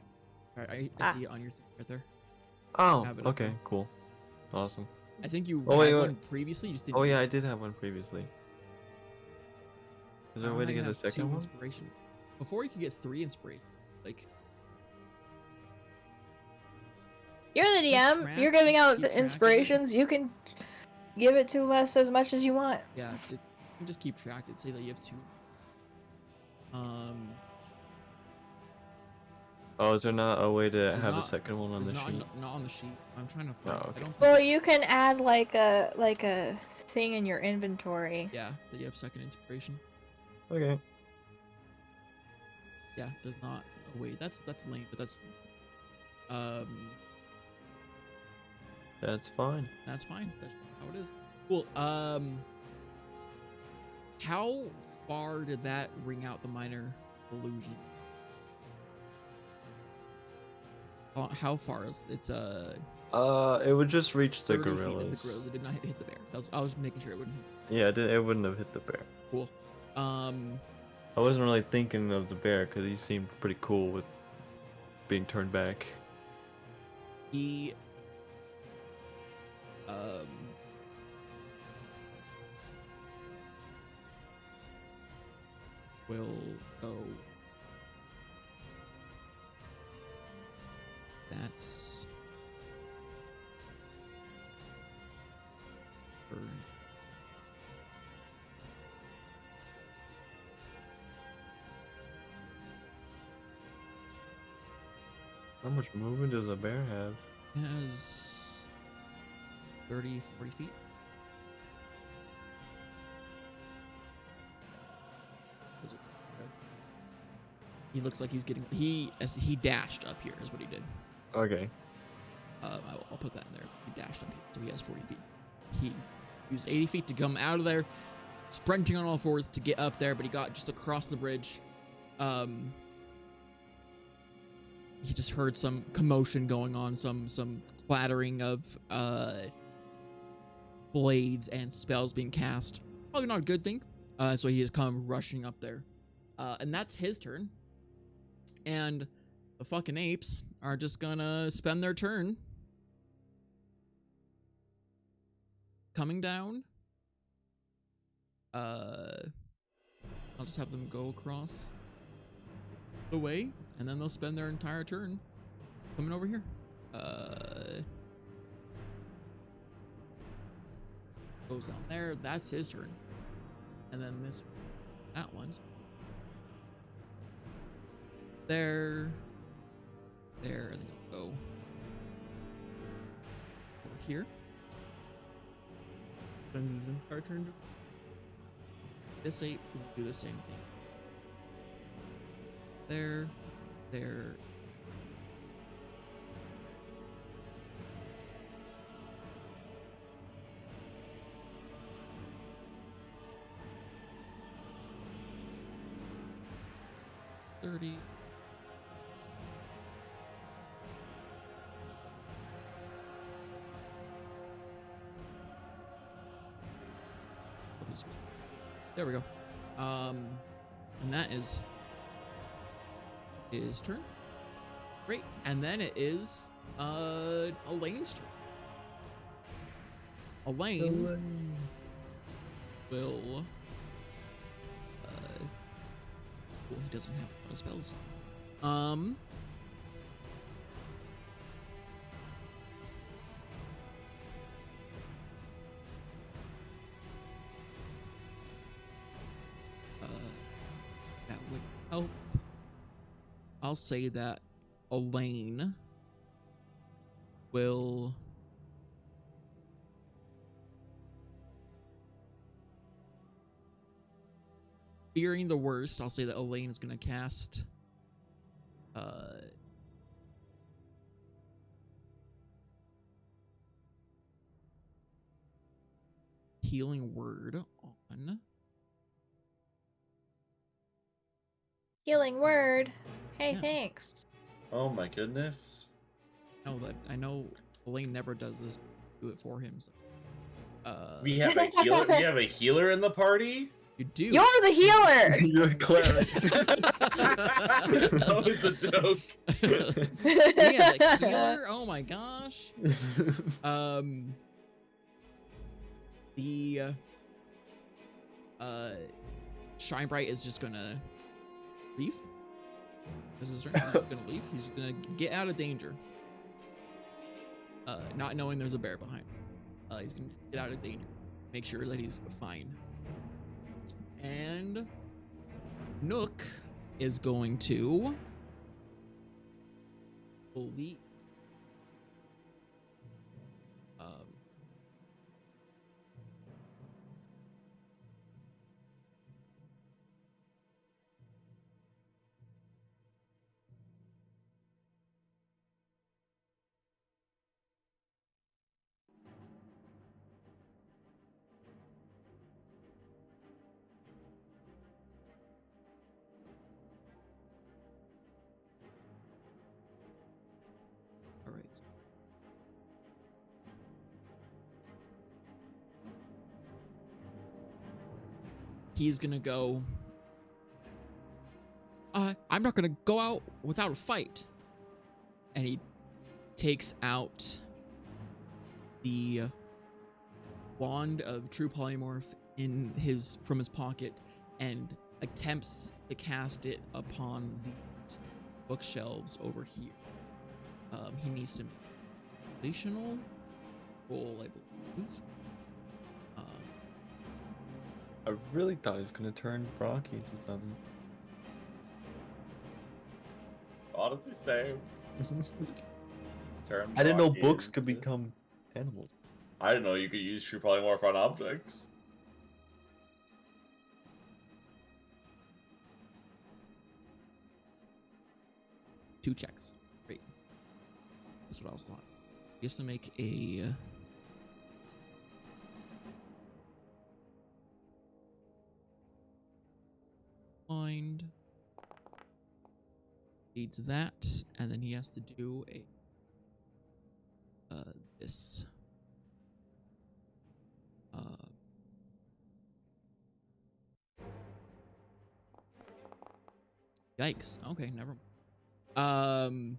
click. I Ah. see it on your thing right there. Oh, Have it up okay, there. cool. Awesome. I think you Oh, had wait, one wait. previously. You just didn't. Oh use yeah, it. I did have one previously. Is there I a don't way know to how you get a have second 2 one? inspiration. Before you could get 3 inspiration. Like You're the Keep DM. track- You're giving out keep track of it. inspirations. You can give it to us as much as you want. yeah, you can just keep track. It say that you have 2. Oh, is there not a way to There's have a not- second one on the there's sheet? not on the sheet. I'm trying to find. Oh, I okay. don't. Think Well, you can add like a thing in your inventory. yeah, that you have second inspiration. Okay. Yeah, there's not. Oh wait, that's lame, but that's That's fine. that's fine. That's how it is. Cool. How far did that ring out the minor illusion? How far is it's It would just reach the 30 feet of the gorillas. gorillas. It did not hit the bear. I was making sure it wouldn't hit. Yeah, it wouldn't have hit the bear. Cool. I wasn't really thinking of the bear because he seemed pretty cool with being turned back. He will go its turn. How much movement does a bear have? It has 30, 40 feet. He looks like he's getting he dashed up here is what he did. Okay. I'll put that in there. He dashed up here, so he has 40 feet. He used 80 feet to come out of there, sprinting on all fours to get up there, but he got just across the bridge. He just heard some commotion going on, some clattering of blades and spells being cast. Probably not a good thing. So he has come rushing up there. And that's his turn. And the fucking apes are just gonna spend their turn coming down. I'll just have them go across the way, and then they'll spend their entire turn coming over here. Goes down there. That's his turn. And then that one's there, and then you'll go over here. Spends his entire turn. This ape will do the same thing. There. 30. There we go. And that is his turn. Great. And then it is Elaine's turn. Elaine will well, he doesn't have a lot of spells. That would help. I'll say that Elaine will fearing the worst, I'll say that Elaine is going to cast Healing Word on Healing word. Hey, Yeah. thanks. Oh my goodness. I know Elaine never does this. Do it for him. So. We have a healer. We have a healer in the party. You do. You're the healer. You're a cleric. That was the joke. We have a healer. Oh my gosh. The Shine Bright is just gonna leave. This is turn. He's gonna leave. He's gonna get out of danger. Not knowing there's a bear behind. He's gonna get out of danger. Make sure that he's fine. And Nook is going to leap. All right. He's gonna go. I'm not gonna go out without a fight. And he takes out the wand of True Polymorph from his pocket and attempts to cast it upon the bookshelves over here. He needs to relational roll, I believe. I really thought he was gonna turn Brocky into something. Honestly, same. Turn I didn't know Brocky books could into- become animals. I didn't know you could use true polymorph on objects. Two checks. Great. That's what I was thought. He has to make a find. Needs that, and then he has to do a this. Yikes. Okay, never mind.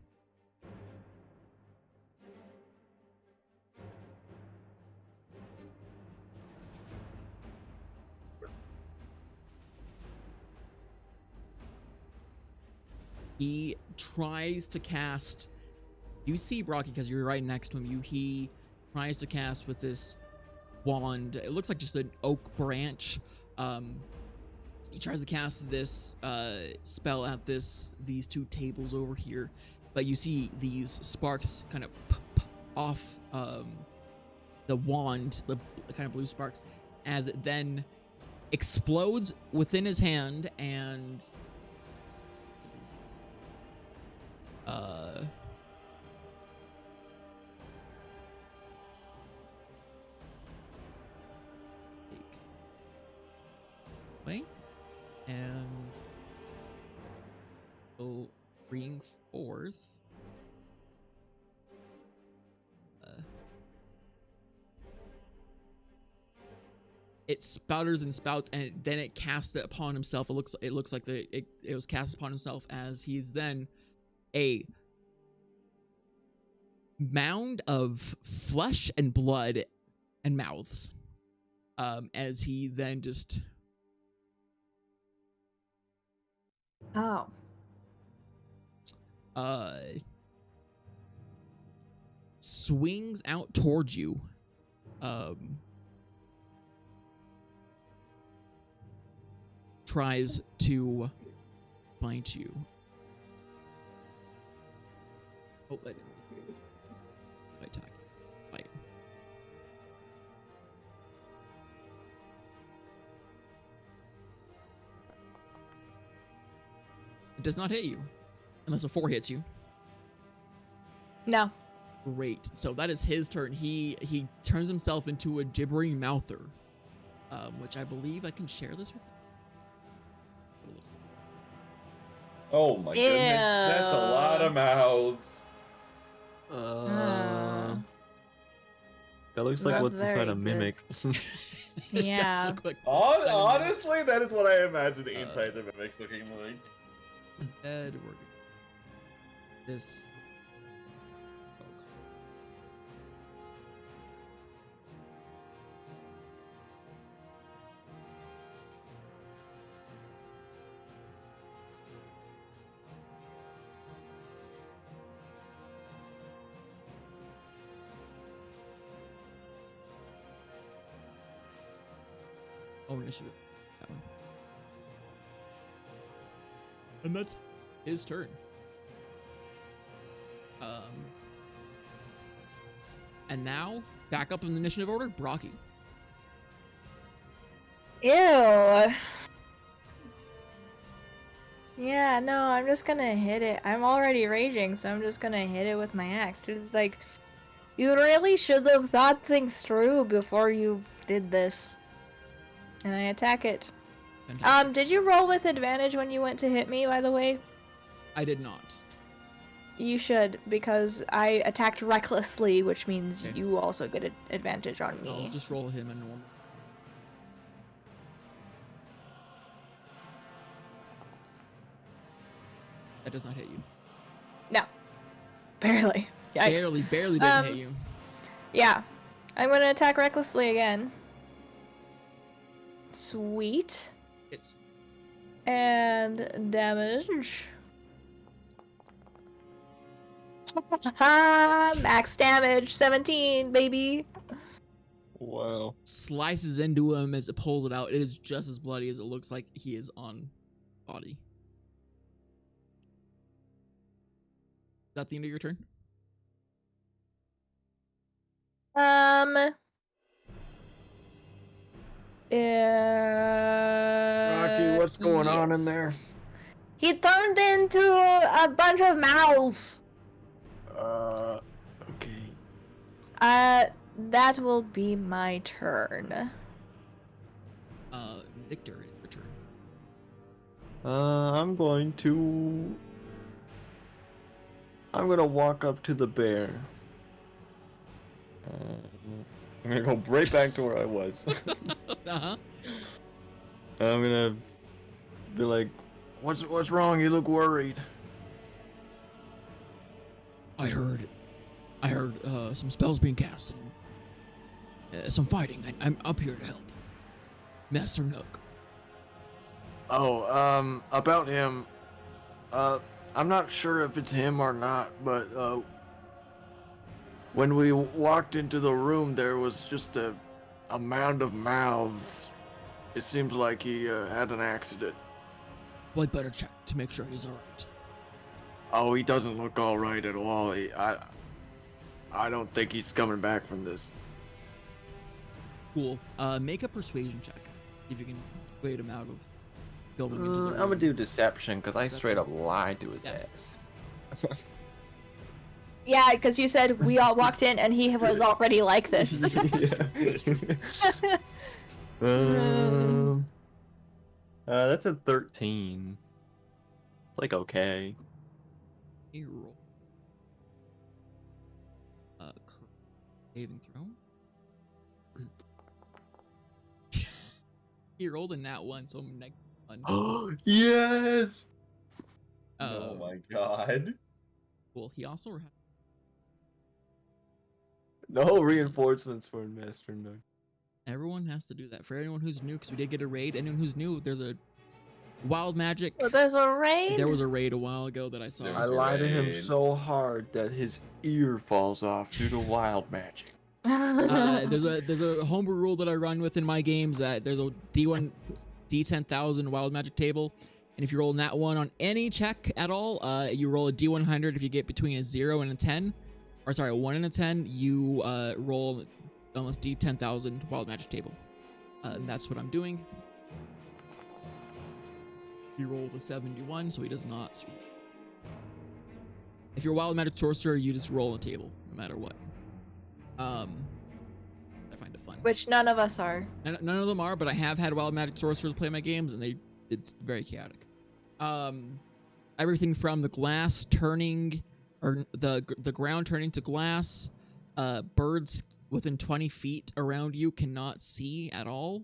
He tries to cast. You see Brocky because you're right next to him. He tries to cast with this wand. It looks like just an oak branch. He tries to cast this spell at these two tables over here, but you see these sparks kind of off the wand, the kind of blue sparks, as it then explodes within his hand and wait, and will bring forth it sputters and spouts, and then it casts it upon himself. It looks like it was cast upon himself as he is then a mound of flesh and blood and mouths. As he then just Oh. swings out towards you. Tries to bite you. Oh, I didn't. Attack. Bite. It does not hit you, unless a 4 hits you. No. Great. So that is his turn. He turns himself into a gibbering mouther, which I believe I can share this with you. What it looks like. Oh my goodness, that's a lot of mouths. That looks like Not what's inside very a mimic. It does Yeah. look like Honestly, that is what I imagine the Uh, inside of mimics looking like. Edward. This. Oh, initiative. That one. And that's his turn. And now, back up in the initiative order, Brocky. Ew. Yeah, no, I'm just gonna hit it. I'm already raging, so I'm just gonna hit it with my axe. It's like, you really should have thought things through before you did this. And I attack it. Fantastic. Did you roll with advantage when you went to hit me, by the way? I did not. You should, because I attacked recklessly, which means Okay. you also get an advantage on I'll me. just roll him a normal. That does not hit you. No. Barely. Yikes. Barely doesn't hit Um, you. Yeah. I'm gonna attack recklessly again. Sweet. It's And damage. Max damage, 17, baby. Wow. Slices into him as it pulls it out. It is just as bloody as it looks like he is on body. Is that the end of your turn? Rocky, what's going on in yes. there? He turned into a bunch of mouths. Okay. That will be my turn. Victor, your turn. I'm gonna walk up to the bear. I'm gonna go right back to where I was. Uh-huh. I'm gonna be like, What's wrong? You look worried. I heard some spells being cast and some fighting. I'm up here to help. Master Nook. Oh, about him. I'm not sure if it's him or not, but when we walked into the room, there was just a mound of mouths. It seems like he had an accident. Well, I'd better check to make sure he's alright. Oh, he doesn't look all right at all. I don't think he's coming back from this. Cool. Make a persuasion check. See if you can persuade him out of going into the I'm gonna room. do deception because I straight up Deception. lied to his Yeah. ass. Yeah, because you said we all walked in and he was already like this. That's a 13. It's like okay. A roll. Saving throw. He rolled a nat 1, so I'm negative 1. Oh yes. Oh my god. Cool. He also No reinforcements for Master Nook. everyone has to do that for anyone who's new, because we did get a raid. Anyone who's new, there's a wild magic. Well, there's a raid. There was a raid a while ago that I saw. There I was a lie to him raid. so hard that his ear falls off due to wild magic. There's a homebrew rule that I run with in my games that there's a D1 D10,000 wild magic table, and if you roll that one on any check at all, you roll a D100. If you get between a 0 and a 10, or sorry, a 1 and a 10, you roll almost D10,000 wild magic table. And that's what I'm doing. He rolled a 71, so he does not. If you're a wild magic sorcerer, you just roll a table, no matter what. I find it fun. Which none of us are. None of them are, but I have had wild magic sorcerers play my games, and it's very chaotic. Everything from the glass turning, or the ground turning to glass, birds within 20 feet around you cannot see at all,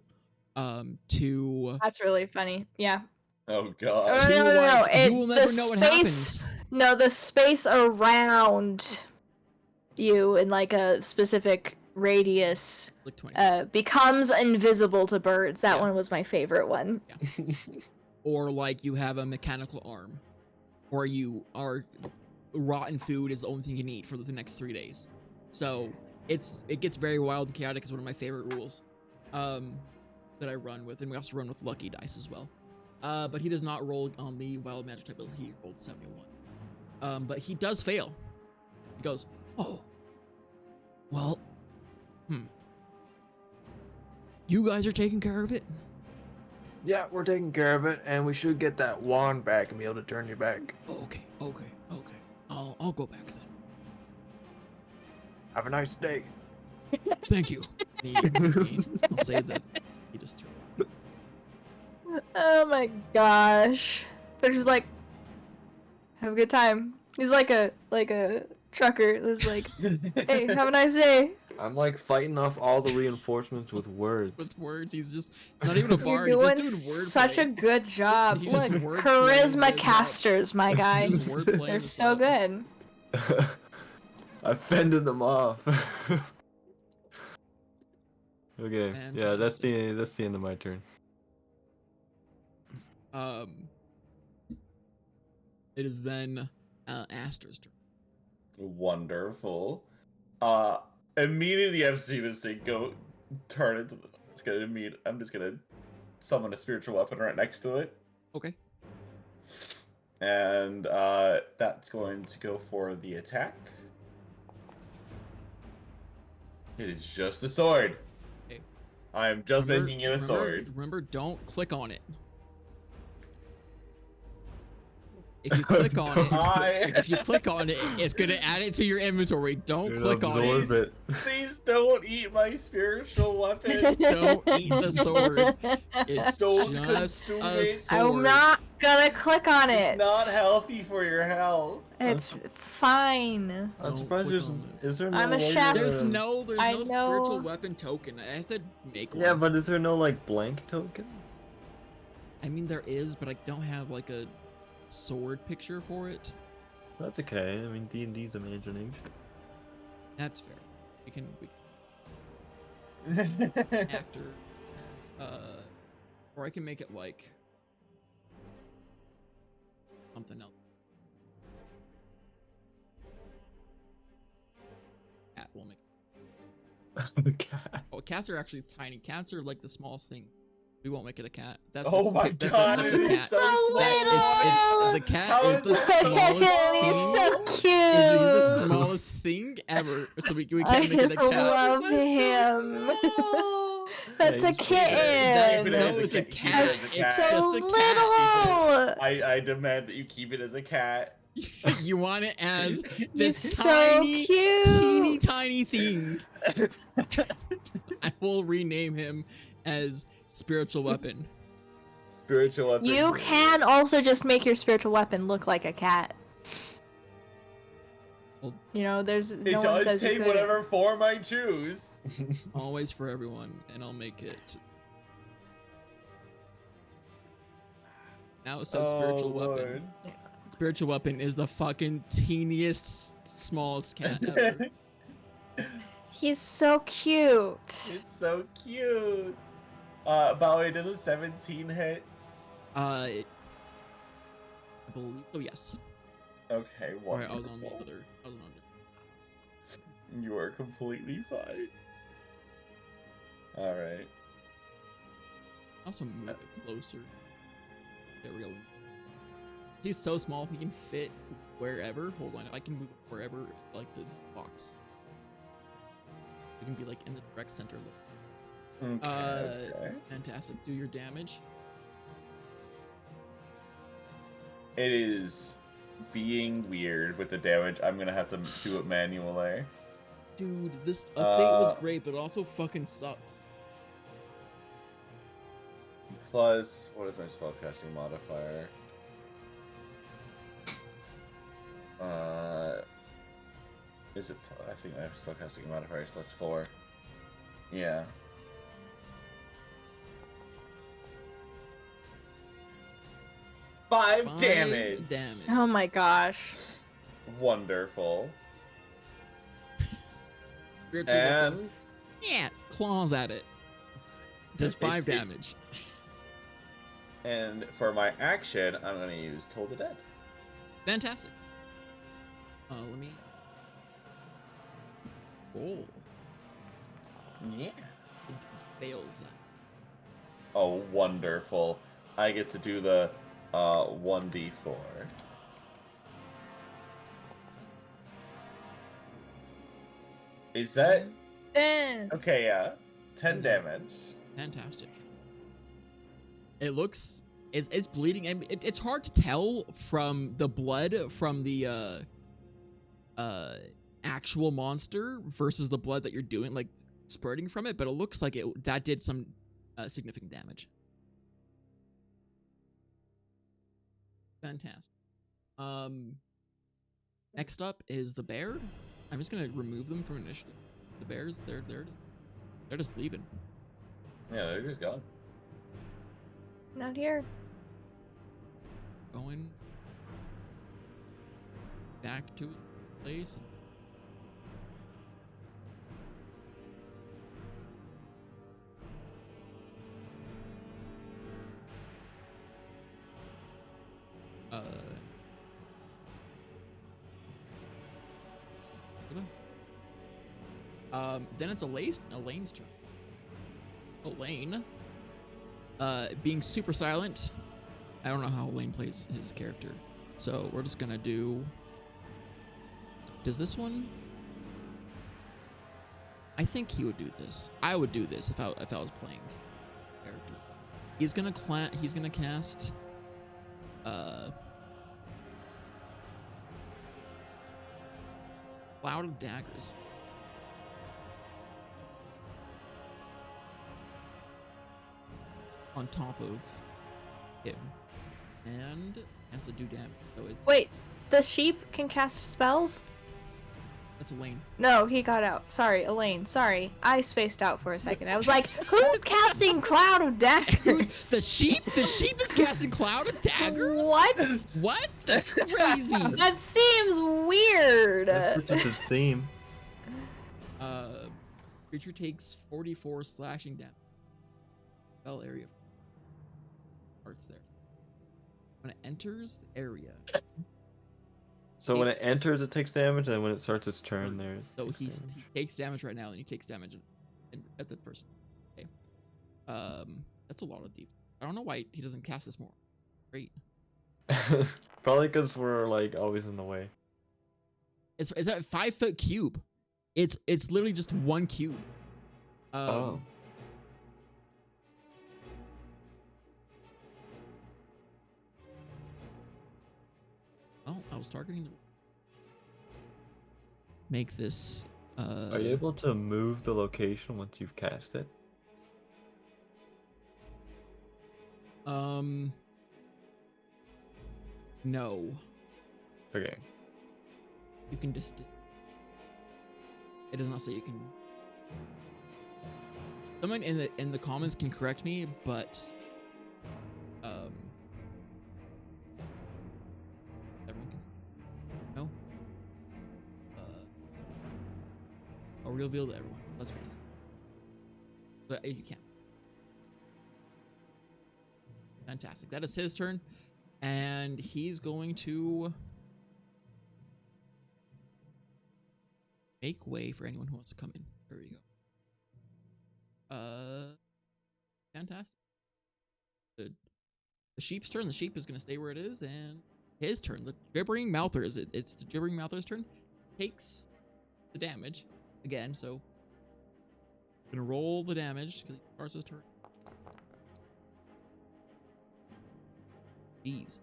to That's really funny. Yeah. Oh Oh, god. to, no, like, it- you will never the know what space- happens. No, the space around you in like a specific radius Like 20. becomes invisible to birds. That Yeah. one was my favorite one. Or like you have a mechanical arm, or you are rotten food is the only thing you can eat for the next 3 days. So it gets very wild and chaotic. Is one of my favorite rules that I run with, and we also run with lucky dice as well. But he does not roll on the wild magic type. He rolled 71. But he does fail. He goes, oh, well, you guys are taking care of it. Yeah, we're taking care of it, and we should get that wand back and be able to turn you back. Oh, okay. I'll go back then. Have a nice day. Thank you. I'll say that he just threw. Oh my gosh. They're just like, have a good time. He's like a trucker that's like, hey, have a nice day. I'm like fighting off all the reinforcements with words. With words, he's just not even a bard. You're He's doing just doing wordplay. such a good job. He just Look, wordplay charisma his casters, my guy. Just wordplay They're his so stuff. good. I fended them off. Okay, yeah, that's the end of my turn. It is then Aster's turn. Wonderful. Immediately after seeing this thing go turn into it's gonna mean I'm just gonna summon a spiritual weapon right next to it. Okay. And that's going to go for the attack. It is just a sword. Okay. I'm just making it a sword. Remember, don't click on it. If you click on it, if you click on it, it's gonna add it to your inventory. Don't click on absorb it. Please don't eat my spiritual weapon. Don't eat the sword. It's Don't just consume a it. sword. I'm not gonna click on it. It's not healthy for your health. It's fine. I'm Don't surprised click there's on this. is there no I'm a way chef. to- There's no I spiritual know. weapon token. I have to make one. Yeah, but is there no like blank token? I mean there is, but I don't have like a sword picture for it. That's okay. I mean D&D's imagination. That's fair. We can actor, or I can make it like something else. Cat will make. The cat. Oh, cats are actually tiny. Cats are like the smallest thing. We won't make it a cat. That's Oh my that's god, that's it a is cat. so So small. little. The cat How is is the it so smallest He's thing. so Is cute. the smallest thing ever. So we can't make it a cat. love That's so him. small. That's Yeah, a he's cute. kitten. No, as a it's a cat. cat. Keep it It's as a It's cat. so just a cat. little. I demand that you keep it as a cat. You want it as He's this so tiny, cute. teeny tiny thing. I will rename him as Spiritual Weapon. Spiritual weapon. You can also just make your spiritual weapon look like a cat. Well, You know, there's It no one does says you take couldn't. whatever form I choose. always for everyone, and I'll make it. Now it says Spiritual Oh, Weapon. Spiritual Weapon is the fucking teeniest, smallest cat ever. He's so cute. It's so cute. By the way, does a 17 hit? I believe. Oh yes. Okay, Alright, wonderful. I was on the other. I was on You are completely fine. Alright. Also move it closer. Get real. He's so small he can fit wherever. Hold on, I can move it wherever like the box. It can be like in the direct center. Okay, okay. Fantastic. Do your damage. It is being weird with the damage. I'm gonna have to do it manually. Dude, this update was Uh, great, but it also fucking sucks. Plus, what is my spellcasting modifier? Is it? I think my spellcasting modifier is +4. Yeah. Five damage. Oh my gosh. Wonderful. Spiritual weapon. And Yeah, claws at it. Does It 5 takes- damage. and for my action, I'm gonna use Toll the Dead. Fantastic. Let me roll. Yeah. He fails that. Oh, wonderful. I get to do the 1d4. Is that Ben. okay? Yeah, 10 damage. Fantastic. It looks it's bleeding, and it's hard to tell from the blood from the actual monster versus the blood that you're doing, like spurting from it. But it looks like that did some significant damage. Fantastic. Next up is the bear. I'm just gonna remove them from initiative. The bears, they're just leaving. Yeah, they're just gone. Not here. Going back to its place. Then it's Elaine's turn. Elaine, being super silent. I don't know how Elaine plays his character, so we're just gonna do. Does this one? I think he would do this. I would do this if I was playing character. He's gonna cast. Cloud of Daggers. On top of him, and has to do damage. So it's Wait, the sheep can cast spells? that's Elaine. No, he got out. Sorry, Elaine. Sorry. I spaced out for a second. I was like, who's casting Cloud of Daggers? The sheep? The sheep is casting Cloud of Daggers? What? What? That's crazy. That seems weird. That's just his theme. Creature takes 44 slashing damage. Spell area. Parts there. When it enters the area. So when it Takes- enters, it takes damage, and when it starts its turn, So he takes damage right now, and he takes damage at the person. Okay. That's a lot of deep. I don't know why he doesn't cast this more. Great. Probably because we're like always in the way. It's a 5-foot cube. It's literally just one cube. Oh. Oh, I was targeting the. Make this. Are you able to move the location once you've cast it? No. Okay. You can just. It does not say you can. Someone in the comments can correct me, but everyone can. No. I'll reveal to everyone. Let's face it. But you can. Fantastic. That is his turn, and he's going to make way for anyone who wants to come in. There we go. Fantastic. Good. The sheep's turn. The sheep is going to stay where it is, and his turn. The gibbering mouther it's the gibbering mouther's turn. Takes the damage again. So gonna roll the damage because he starts his turn. Jeez.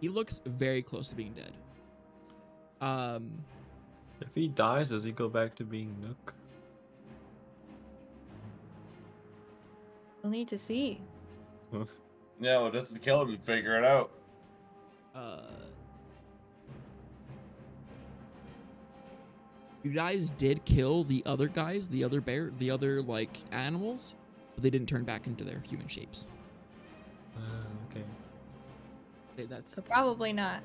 He looks very close to being dead. If he dies, does he go back to being Nook? We'll need to see. Yeah, we'll just kill him and figure it out. You guys did kill the other guys, the other bear, the other like animals, but they didn't turn back into their human shapes. Okay. Okay, that's So probably not.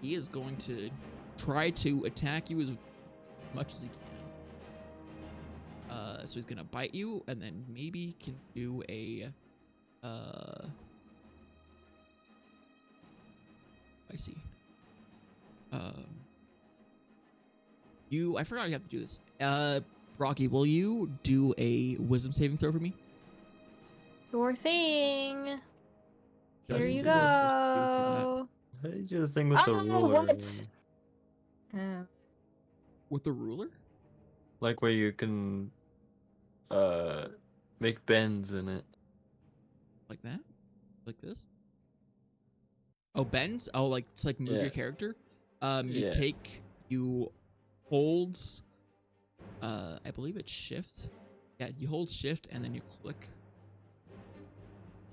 he is going to try to attack you as much as he can. So he's gonna bite you, and then maybe can do a. I see. I forgot you have to do this. Rocky, will you do a wisdom saving throw for me? Your thing. Here Just you do this. go. How did you do the thing with the Oh, ruler? what? With the ruler? Like where you can make bends in it. Like that? Like this? Oh, bends? Oh, like to like move Yeah. your character? Yeah. You hold I believe it's shift. Yeah, you hold shift and then you click.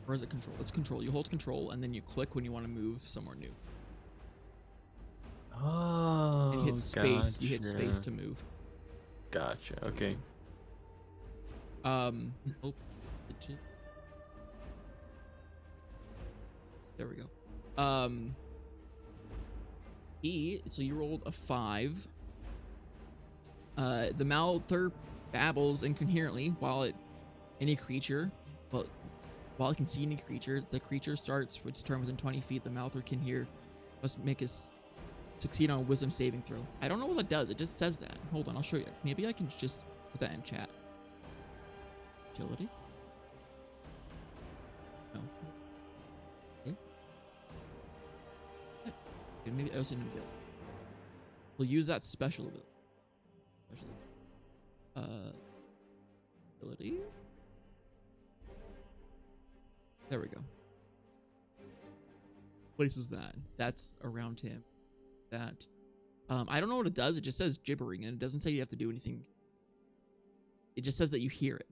Or is it control? It's control. You hold control and then you click when you want to move somewhere new. Oh, And you hit space. You hit gotcha. space to move. Gotcha. Okay. Oh, legit. There we go. So you rolled a 5. The Malther babbles incoherently while it can see any creature. The creature starts its turn within 20 feet. The Malther can hear, must make his succeed on a wisdom saving throw. I don't know what that does. It just says that. Hold on, I'll show you. Maybe I can just put that in chat. Agility? No. Okay. What? Okay, maybe I was in ability. We'll use that special ability. Ability. There we go. Places that. That's around him. That. I don't know what it does. It just says gibbering, and it doesn't say you have to do anything. It just says that you hear it.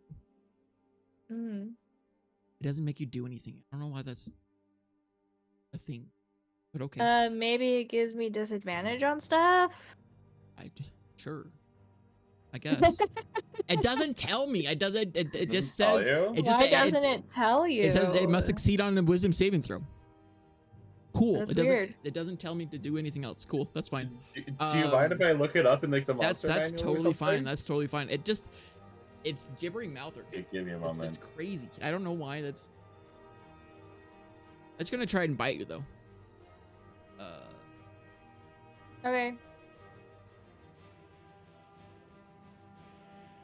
Mm. It doesn't make you do anything. I don't know why that's a thing, but okay. Maybe it gives me disadvantage on stuff. Sure. I guess. It doesn't tell me. It doesn't. It just Tell says. you? It just. Why doesn't it tell you? It says it must succeed on a wisdom saving throw. Cool. That's it doesn't. weird. It doesn't tell me to do anything else. Cool. That's fine. Do you mind if I look it up in like the monster That's manual or totally fine. something? That's totally fine. It just. It's gibbering mouth or. Okay, give me a It's moment. crazy. I don't know why that's. It's gonna try and bite you though. Okay.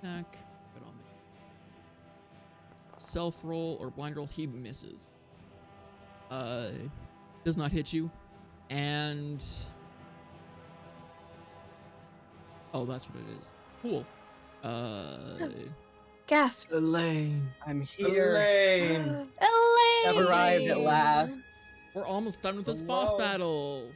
Attack. Put on self roll or blind roll. He misses. Does not hit you, and oh, that's what it is. Cool. Gasp. Elaine. I'm here. Elaine! Elaine! I've arrived at last. We're almost done with this boss Hello. battle.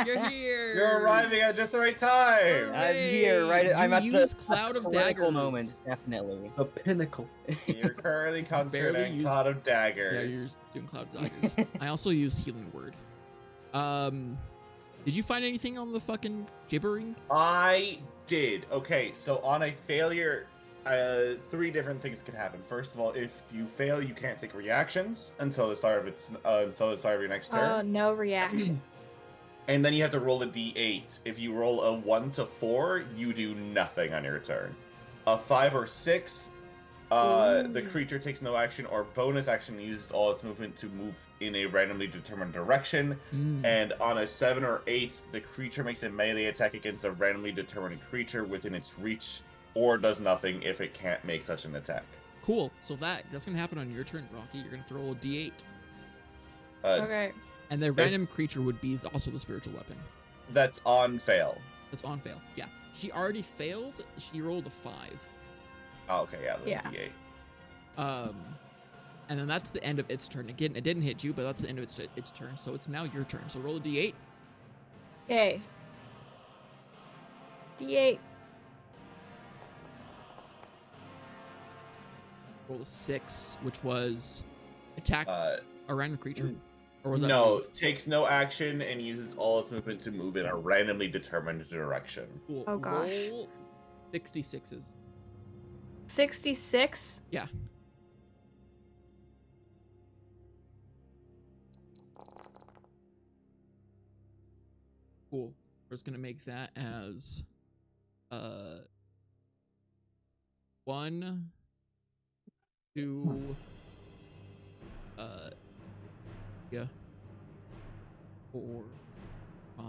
You're here. You're arriving at just the right time. I'm here, right? I'm at the use Cloud of critical Daggers. moment, definitely. The pinnacle. You're currently barely concentrating used- Cloud of Yeah, Daggers. you're doing Cloud of Daggers. I also used Healing Word. Did you find anything on the fucking gibbering? I did. Okay, so on a failure, 3 different things can happen. First of all, if you fail, you can't take reactions until the start of your next turn. Oh, no reaction. And then you have to roll a d8. If you roll a 1 to 4, you do nothing on your turn. A 5 or 6, the creature takes no action or bonus action and uses all its movement to move in a randomly determined direction. And on a 7 or 8, the creature makes a melee attack against a randomly determined creature within its reach, or does nothing if it can't make such an attack. Cool. So that's gonna happen on your turn, Rocky. You're gonna throw a D8, Okay. and the random creature would be also the spiritual weapon. That's on fail. That's on fail. Yeah. She already failed. She rolled a 5. Oh, okay, yeah, the Yeah. d8. And then that's the end of its turn. Again, it didn't hit you, but that's the end of its turn. So it's now your turn. So roll a D8. Okay. D8. Roll a 6, which was attack a random creature. Or was that No, move? takes no action and uses all its movement to move in a randomly determined direction. Cool. Oh, gosh. Roll 66s. 66? Yeah. Cool. We're just gonna make that as 1, 2, yeah, 4, 5.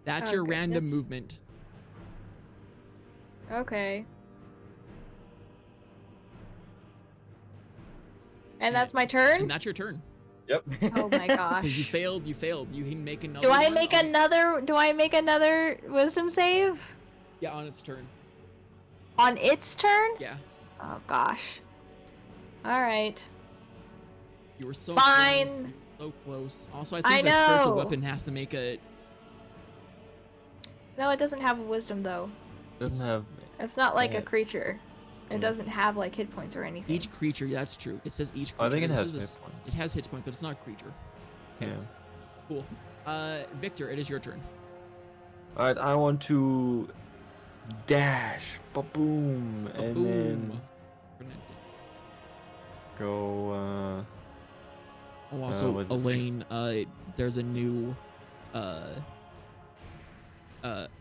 That's Oh, your random goodness. movement. Okay. And that's my turn? And that's your turn. Oh my gosh. Because you failed, you failed. You can make another Do I one make on- another wisdom save? Yeah, on its turn. On its turn? Yeah. Oh gosh. Alright. You were so Fine. close. So close. Also, I I think the spiritual know. weapon has to make a... No, it doesn't have a wisdom though. Doesn't have. It's not like a Yeah. creature. It Mm. doesn't have like hit points or anything. Each creature, yeah, that's true. It says each creature. I think it This has is a hit s- points. It has hit points, but it's not a creature. Okay. Yeah. Cool. Victor, it is your turn. All right, I want to dash, ba-boom, and Boom. then go. Oh, also, was it Elaine, there's a new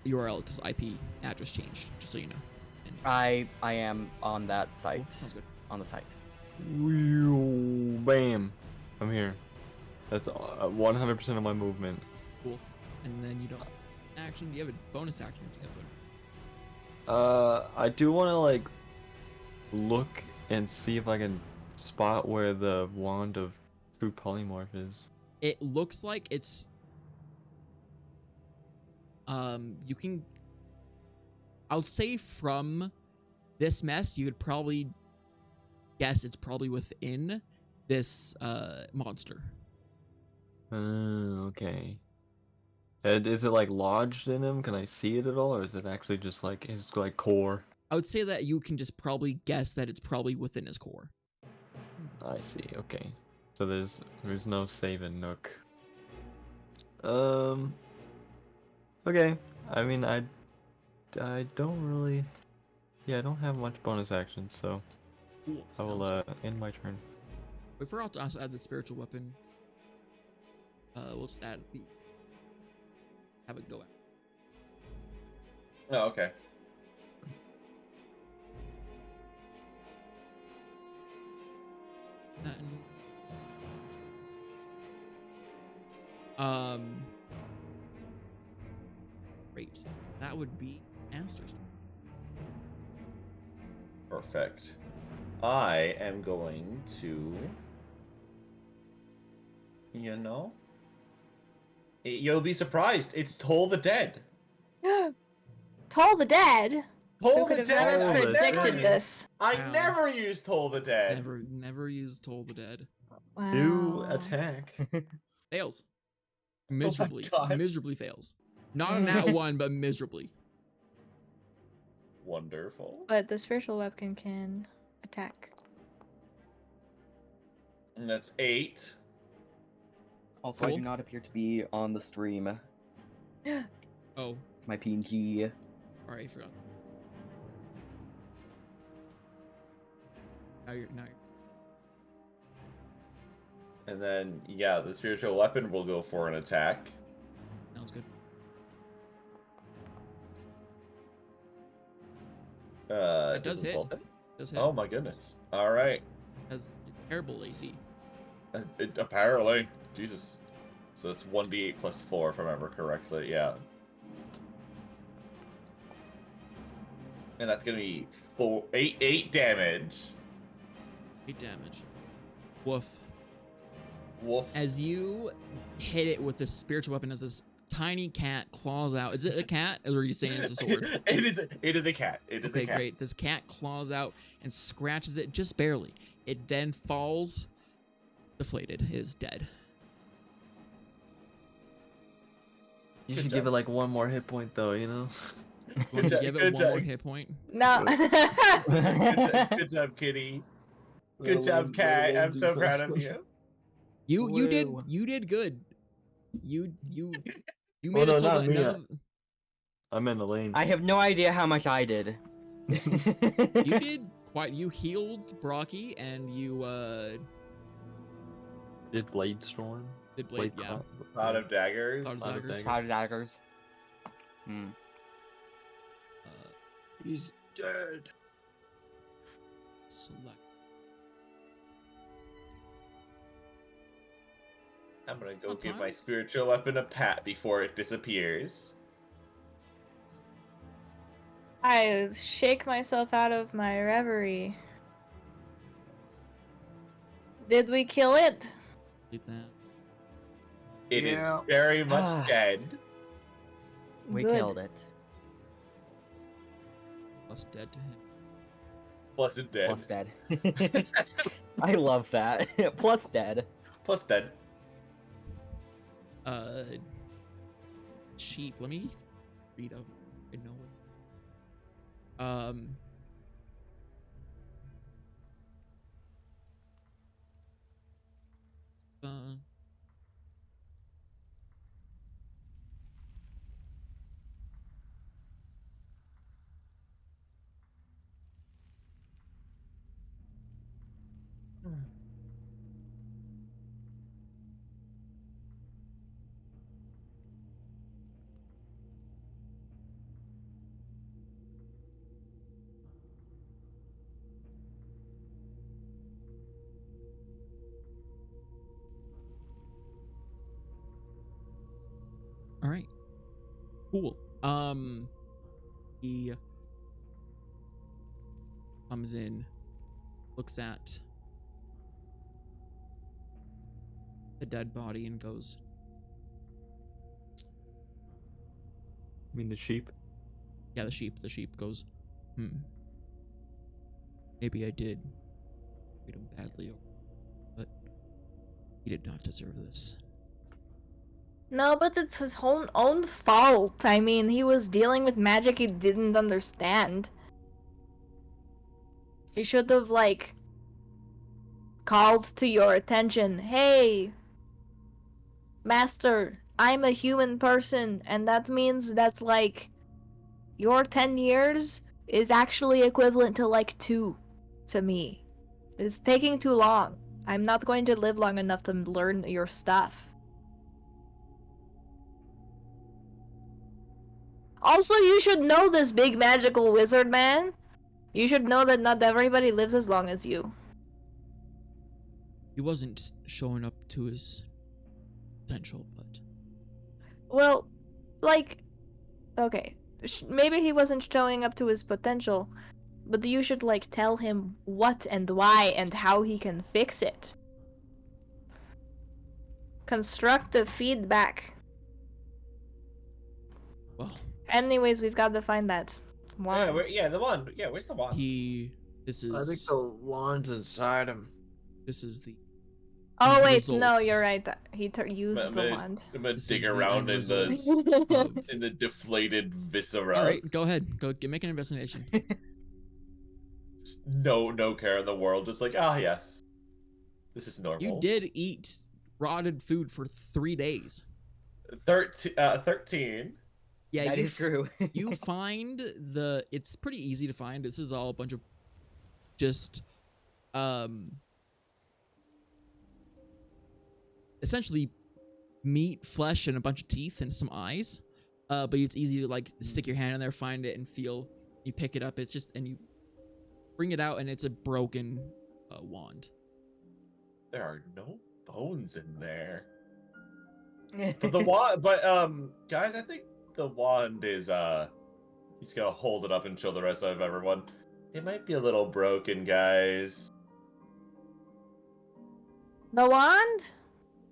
URL because IP address changed, just so you know. And, I am on that cool, site. sounds good. On the site. Bam. I'm here. That's 100% of my movement. Cool. And then you don't action. Do you have a bonus action? If you have bonus. I do want to like look and see if I can spot where the wand of true polymorph is. It looks like it's you can, I'll say from this mess you could probably guess it's probably within this monster. Okay. And is it like lodged in him? Can I see it at all, or is it actually just like his like core? I would say that you can just probably guess that it's probably within his core. I see. Okay. So there's no saving nook. Okay. I mean, I don't really. Yeah, I don't have much bonus action, so Cool. I will Sounds end my turn. We forgot to also add the spiritual weapon. We'll just add the have it go out. Oh, okay. Great. That would be Aster's. Perfect. I am going to, you know, you'll be surprised. It's Toll the Dead. Toll the Dead? Who Toll could the have Dead. ever Toll the predicted Dead. this? I Wow. never used Toll the Dead. Never use Toll the Dead. Wow. New attack. Fails. Miserably. God. Miserably fails. Not on that one, but miserably. Wonderful. But the spiritual weapon can attack. And that's 8. Also, I Cool. do not appear to be on the stream. Oh, My PNG. alright, I forgot. Now you're And then, yeah, the spiritual weapon will go for an attack. sounds good. That does hit. Does hit. Oh my goodness. All right. Has terrible AC. Apparently. Jesus. So it's 1d8 plus 4 if I remember correctly. Yeah. And that's going to be 8 damage. 8 damage. Woof. Woof. As you hit it with this spiritual weapon, as this tiny cat claws out. Is it a cat, or are you saying it's a sword? It is a cat. It is Okay, a cat. great. This cat claws out and scratches it just barely. It then falls, deflated. It is dead. You Good should job. give it like one more hit point though, you know? You want me to job, give it good one more job. hit point? No. Good job, Kitty. Good job, Cat. I'm so proud of you. You did Woo. good. You Oh, made no, it so not that me, none I- of, I'm in the lane. I have no idea how much I did. you did quite. You healed Brocky and you Did Blade Storm? did Blade. Yeah. Cloud of daggers. Cloud of Cloud of daggers. Powder daggers. Hmm. He's dead. Select. I'm gonna go What give my times? spiritual weapon a pat before it disappears. I shake myself out of my reverie. Did we kill it? Did that. It is Yeah. very much Ah. dead. We Good. killed it. Plus dead to him. Plus it dead. Plus dead. I love that. Plus dead. Plus dead. Cheap. Let me read up. I know it. Uh, Cool. He comes in, looks at the dead body and goes, I mean the sheep. yeah, the sheep goes, maybe I did treat him badly, but he did not deserve this. No, but it's his own fault. I mean, he was dealing with magic he didn't understand. He should have, like, called to your attention, hey, master, I'm a human person, and that means that, like, your 10 years is actually equivalent to, like, 2 to me. It's taking too long. I'm not going to live long enough to learn your stuff. Also, you should know this, big magical wizard man. You should know that not everybody lives as long as you. He wasn't showing up to his potential, but Well, like, okay, maybe he wasn't showing up to his potential, but you should, like, tell him what and why and how he can fix it. Constructive feedback. well, Anyways, we've got to find that wand. The wand. Yeah, where's the wand? this is I think the wand's inside him. this is the Oh the wait, no, results. you're right. He used the wand. I'm gonna This dig is the around end in results the of- in the deflated viscera. All right, go ahead. Make an investigation. Just no care in the world. Just like, yes, this is normal. You did eat rotted food for 3 days. 13. Yeah, That you is true. you find it's pretty easy to find. This is all a bunch of just essentially meat, flesh, and a bunch of teeth and some eyes. But it's easy to like stick your hand in there, find it, and feel. You pick it up. It's just and you bring it out, and it's a broken wand. There are no bones in there. But the wand, guys, I think the wand is he's gonna hold it up and show the rest of everyone. It might be a little broken, guys. The wand?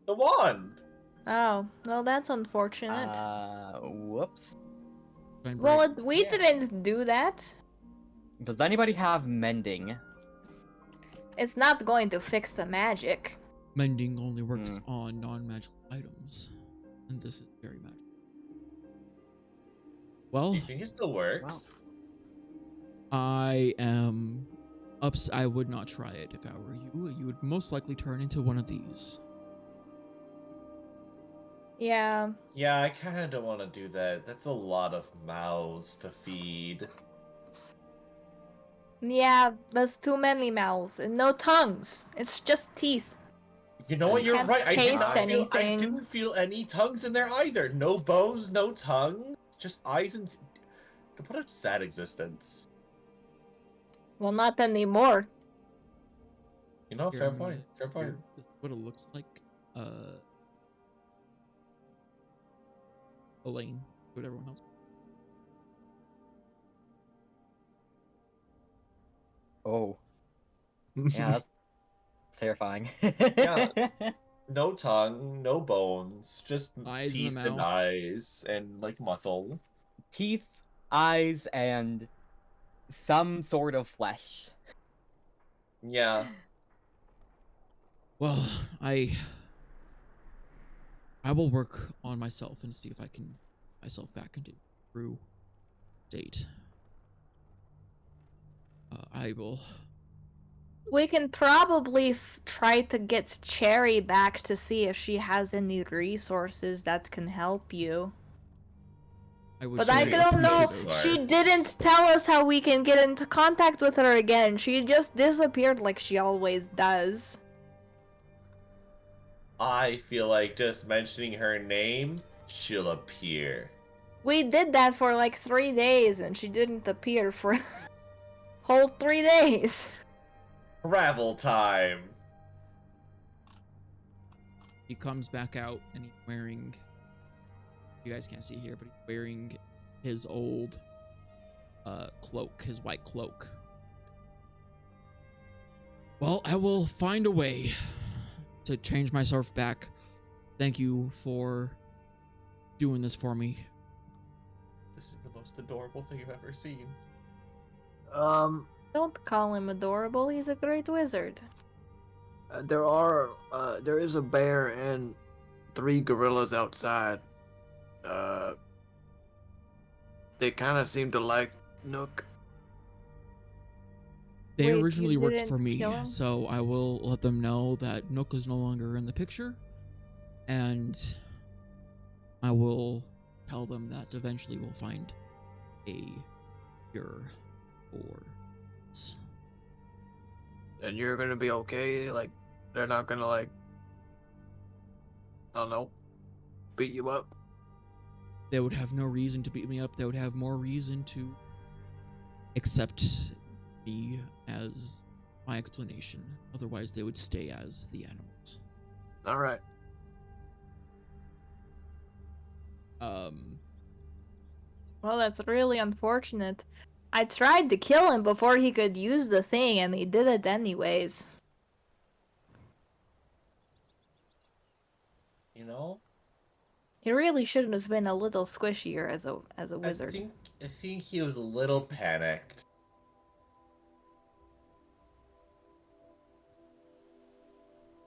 The wand. Oh, well, that's unfortunate. Whoops. Try and Well, break- we yeah. didn't do that. Does anybody have mending? It's not going to fix the magic. mending only works on non-magical items, and this is very magical. Well, You think it still works? I am I would not try it if I were you. You would most likely turn into one of these. Yeah. Yeah, I kind of don't want to do that. That's a lot of mouths to feed. Yeah, there's too many mouths and no tongues. It's just teeth. You know what? You You're can't right. I taste I anything. didn't feel any tongues in there either. No bones, no tongue, just eyes and. What a sad existence. Well, not anymore. You know, Here, fair I'm point. gonna- Fair point. here, this is what it looks like. Elaine, what everyone else. Oh. Yeah, that's terrifying. Yeah. No tongue, no bones, just Eyes in the teeth and mouth. eyes and like muscle. Teeth, eyes, and some sort of flesh. Yeah. Well, I will work on myself and see if I can get myself back into true state. I will. We can probably try to get Cherry back to see if she has any resources that can help you. I would But I say don't know. appreciate those. She didn't tell us how we can get into contact with her again. She just disappeared like she always does. I feel like just mentioning her name, she'll appear. We did that for like 3 days and she didn't appear for whole 3 days. Travel time. He comes back out and he's wearing you guys can't see here, but he's wearing his old cloak, his white cloak. Well, I will find a way to change myself back. Thank you for doing this for me. This is the most adorable thing I've ever seen. Don't call him adorable. He's a great wizard. There is a bear and 3 gorillas outside. They kind of seem to like Nook. They Wait, you originally worked didn't for me, kill him? so I will let them know that Nook is no longer in the picture, and I will tell them that eventually we'll find a cure for this. And you're gonna be okay? Like, they're not gonna, like, I don't know, beat you up? They would have no reason to beat me up. They would have more reason to accept me as my explanation. Otherwise, they would stay as the animals. Alright. Well, that's really unfortunate. I tried to kill him before he could use the thing, and he did it anyways. You know, He really shouldn't have been a little squishier as a wizard. I think he was a little panicked.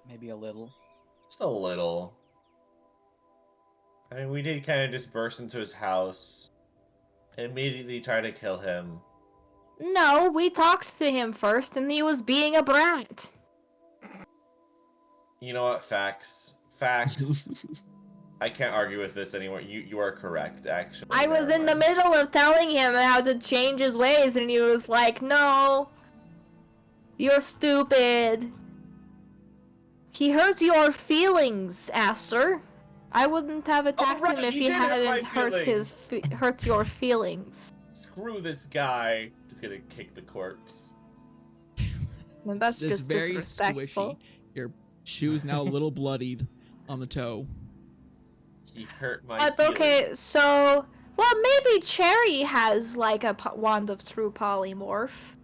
Maybe a little. Just a little. I mean, we did kind of just burst into his house, immediately try to kill him. No, we talked to him first, and he was being a brat. You know what? Facts. Facts. I can't argue with this anymore. You are correct, actually. I was Never in the mind. middle of telling him how to change his ways, and he was like, "No, you're stupid." He hurt your feelings, Aster. I wouldn't have attacked right, him if he he did hurt my hadn't hurt your feelings. Screw this guy. Just gonna kick the corpse. And that's It's just very disrespectful. squishy. Your shoe's now a little bloodied on the toe. He hurt my But feelings. okay, so well, maybe Cherry has like a wand of true polymorph.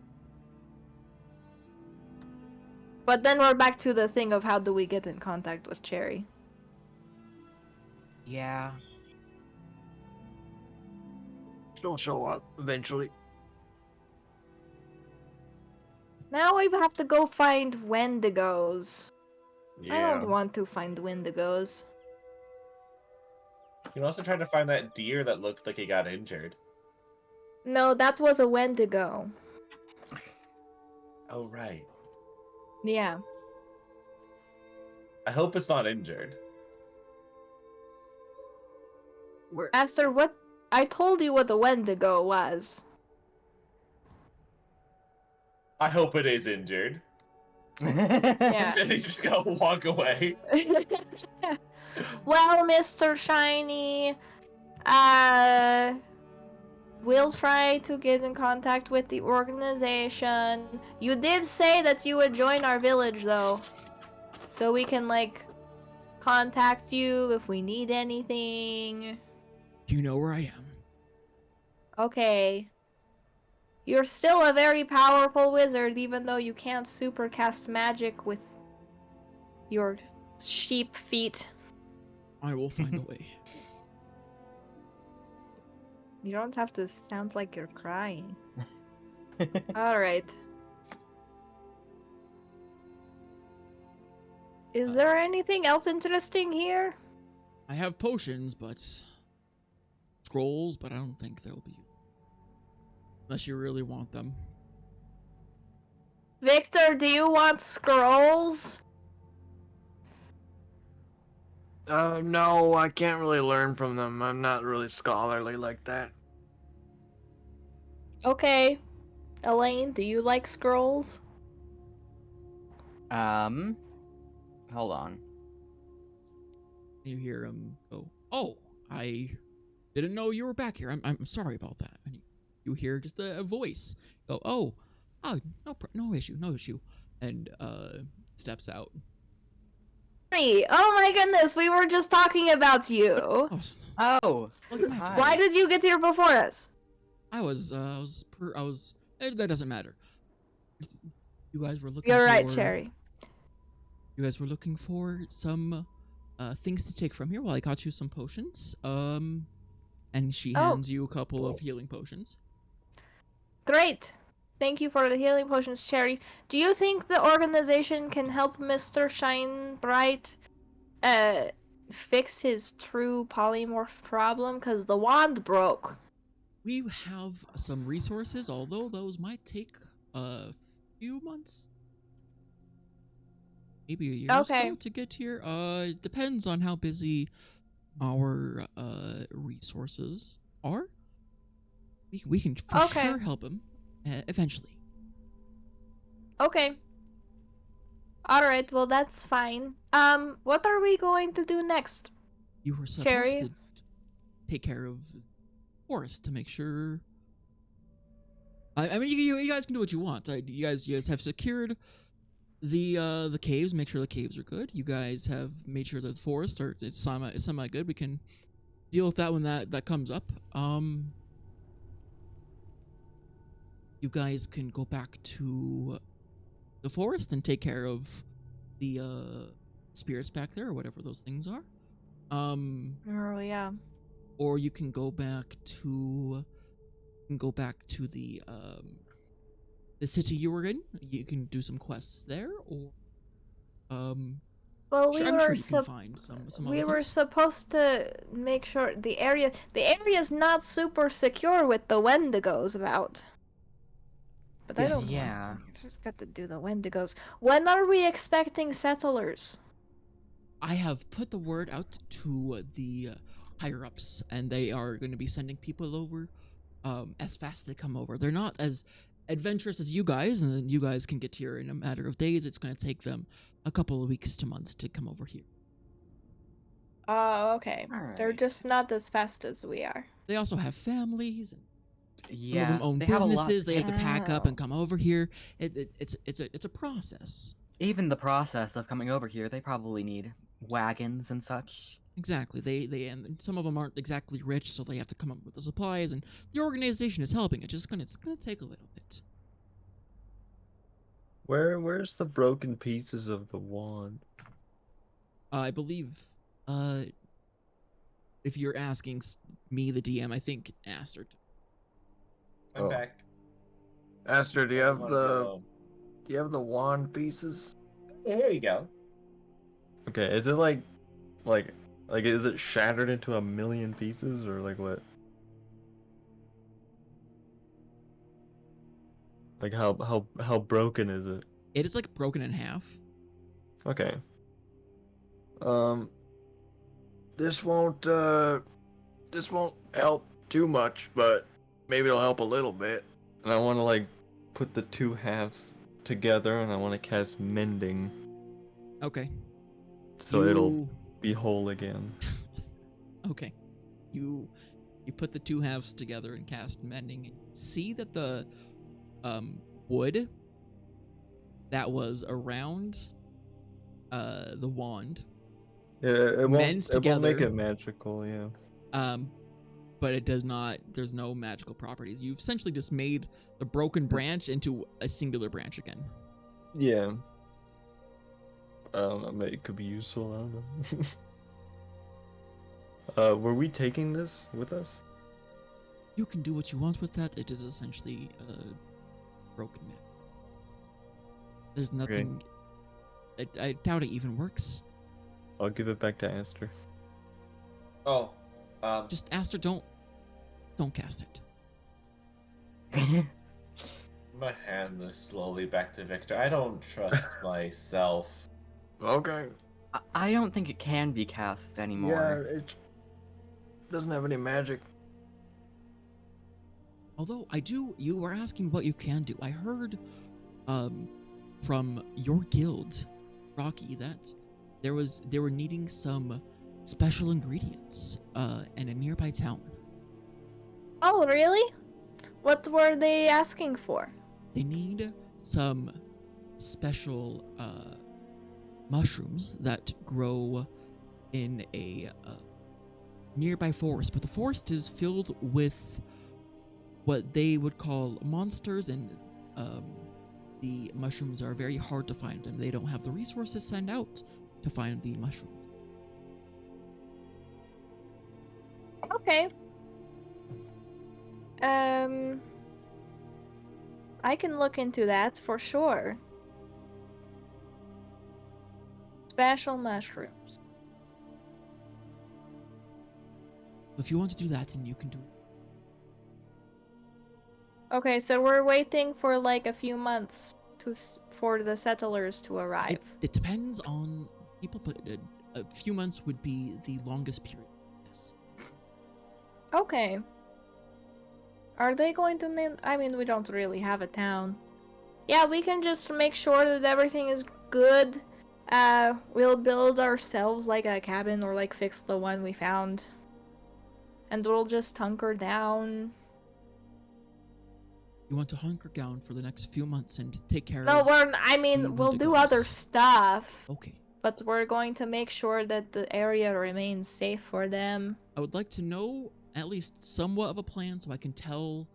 But then we're back to the thing of how do we get in contact with Cherry? Yeah. She'll show up eventually. Now we have to go find Wendigos. I Yeah. don't want to find Wendigos. You can also try to find that deer that looked like he got injured. No, that was a Wendigo. Oh, right. Yeah. I hope it's not injured. Where? Aster, what? I told you what a Wendigo was. I hope it is injured. Yeah. And he's just gonna walk away. Well, Mr. Shiny, we'll try to get in contact with the organization. You did say that you would join our village, though. So we can, like, contact you if we need anything. You know where I am. Okay. You're still a very powerful wizard, even though you can't supercast magic with your sheep feet. I will find a way. You don't have to sound like you're crying. Alright. Is there anything else interesting here? I have potions, but scrolls, but I don't think there'll be. Unless you really want them. Victor, do you want scrolls? No, I can't really learn from them. I'm not really scholarly like that. Okay. Elaine, do you like scrolls? Hold on. You hear him go, "Oh, I didn't know you were back here. I'm sorry about that." And you hear just a voice go, "Oh, no issue," and steps out. Oh my goodness, we were just talking about you. Oh, Oh, look at my hi. Why did you get here before us? that doesn't matter. You guys were looking You're right, for- Cherry. You guys were looking for some things to take from here. Well, I got you some potions. And she Oh. hands you a couple of healing potions. Great. Thank you for the healing potions, Cherry. Do you think the organization can help Mr. Shine Bright fix his true polymorph problem? Because the wand broke. We have some resources, although those might take a few months. Maybe a year or Okay. so to get here. It depends on how busy our resources are. We can for Okay. sure help him eventually. Okay. Alright, well that's fine. What are we going to do next? You were supposed Cherry? to take care of Forest to make sure. I mean, you guys can do what you want. You guys have secured the caves. Make sure the caves are good. You guys have made sure that the forest are it's semi good. We can deal with that when that comes up. You guys can go back to the forest and take care of the spirits back there or whatever those things are. Oh yeah. Or you can go back to the city you were in. You can do some quests there, or Well, I'm sure you can find some we other were things. supposed to make sure the area's not super secure with the Wendigos about. But I don't Yes. Yeah. got to do the Wendigos. When are we expecting settlers? I have put the word out to the higher ups, and they are going to be sending people over as fast as they come over. They're not as adventurous as you guys, and then you guys can get here in a matter of days. It's going to take them a couple of weeks to months to come over here. Oh, okay. They're Alright. just not as fast as we are. They also have families, and some of Yeah. them own they have a lot businesses. They have to pack up do. and come over here. It's a process. Even the process of coming over here, they probably need wagons and such. Exactly. They and some of them aren't exactly rich, so they have to come up with the supplies, and the organization is helping. It's gonna take a little bit. Where's the broken pieces of the wand? I believe, if you're asking me, the DM, I think Aster. I'm Oh. back. Aster, do you I have wanna the go. wand pieces? There you go. Okay, is it like is it shattered into a million pieces or like what? Like how broken is it? It is like broken in half. Okay. This won't help too much, but maybe it'll help a little bit. And I want to like put the two halves together and I want to cast mending Okay. so it'll You- be whole again. Okay. You put the two halves together and cast mending, and see that the wood that was around the wand, Yeah, it won't, Mends it won't make together. it magical, yeah. but it does not. There's no magical properties. You've essentially just made the broken branch into a singular branch again. Yeah. I don't know, maybe it could be useful, I don't know. Were we taking this with us? You can do what you want with that. It is essentially a broken man. There's nothing. I doubt it even works. I'll give it back to Aster. Oh, Just Aster, don't cast it. I'm gonna hand this slowly back to Victor. I don't trust myself. Okay. I don't think it can be cast Yeah, anymore. it doesn't have any magic. Although you were asking what you can do. I heard, from your guild, Rocky, that they were needing some special ingredients, in a nearby town. Oh, really? What were they asking for? They need some special, mushrooms that grow in a nearby forest, but the forest is filled with what they would call monsters, and the mushrooms are very hard to find, and they don't have the resources sent out to find the mushrooms. Okay. I can look into that for sure. Special mushrooms. If you want to do that, then you can do it. Okay, so we're waiting for like a few months for the settlers to arrive. It depends on people, but a few months would be the longest period. Yes. Okay. Are they going to name? I mean, we don't really have a town. Yeah, we can just make sure that everything is good. We'll build ourselves like a cabin or like fix the one we found. And we'll just hunker down. You want to hunker down for the next few months and take care No, of... I the mean, we'll do other Wendigos. stuff. Okay. But we're going to make sure that the area remains safe for them. I would like to know at least somewhat of a plan so I can tell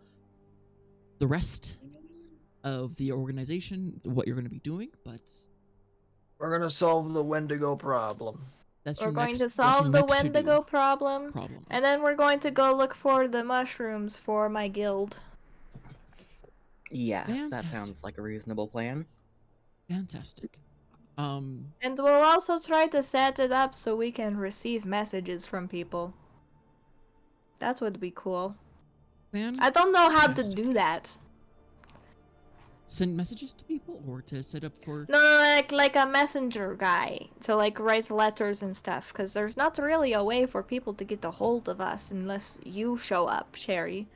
the rest of the organization what you're going to be doing, but We're gonna solve the Wendigo problem. that's We're your going next, to that's your solve the next to-do Wendigo problem. problem. And then we're going to go look for the mushrooms for my guild. Yes, that Fantastic. sounds like a reasonable plan. Fantastic. And we'll also try to set it up so we can receive messages from people. That would be cool. I don't know how to Fantastic. do that. Send messages to people or to set up for... No, like a messenger guy to like write letters and stuff. Because there's not really a way for people to get a hold of us unless you show up, Sherry.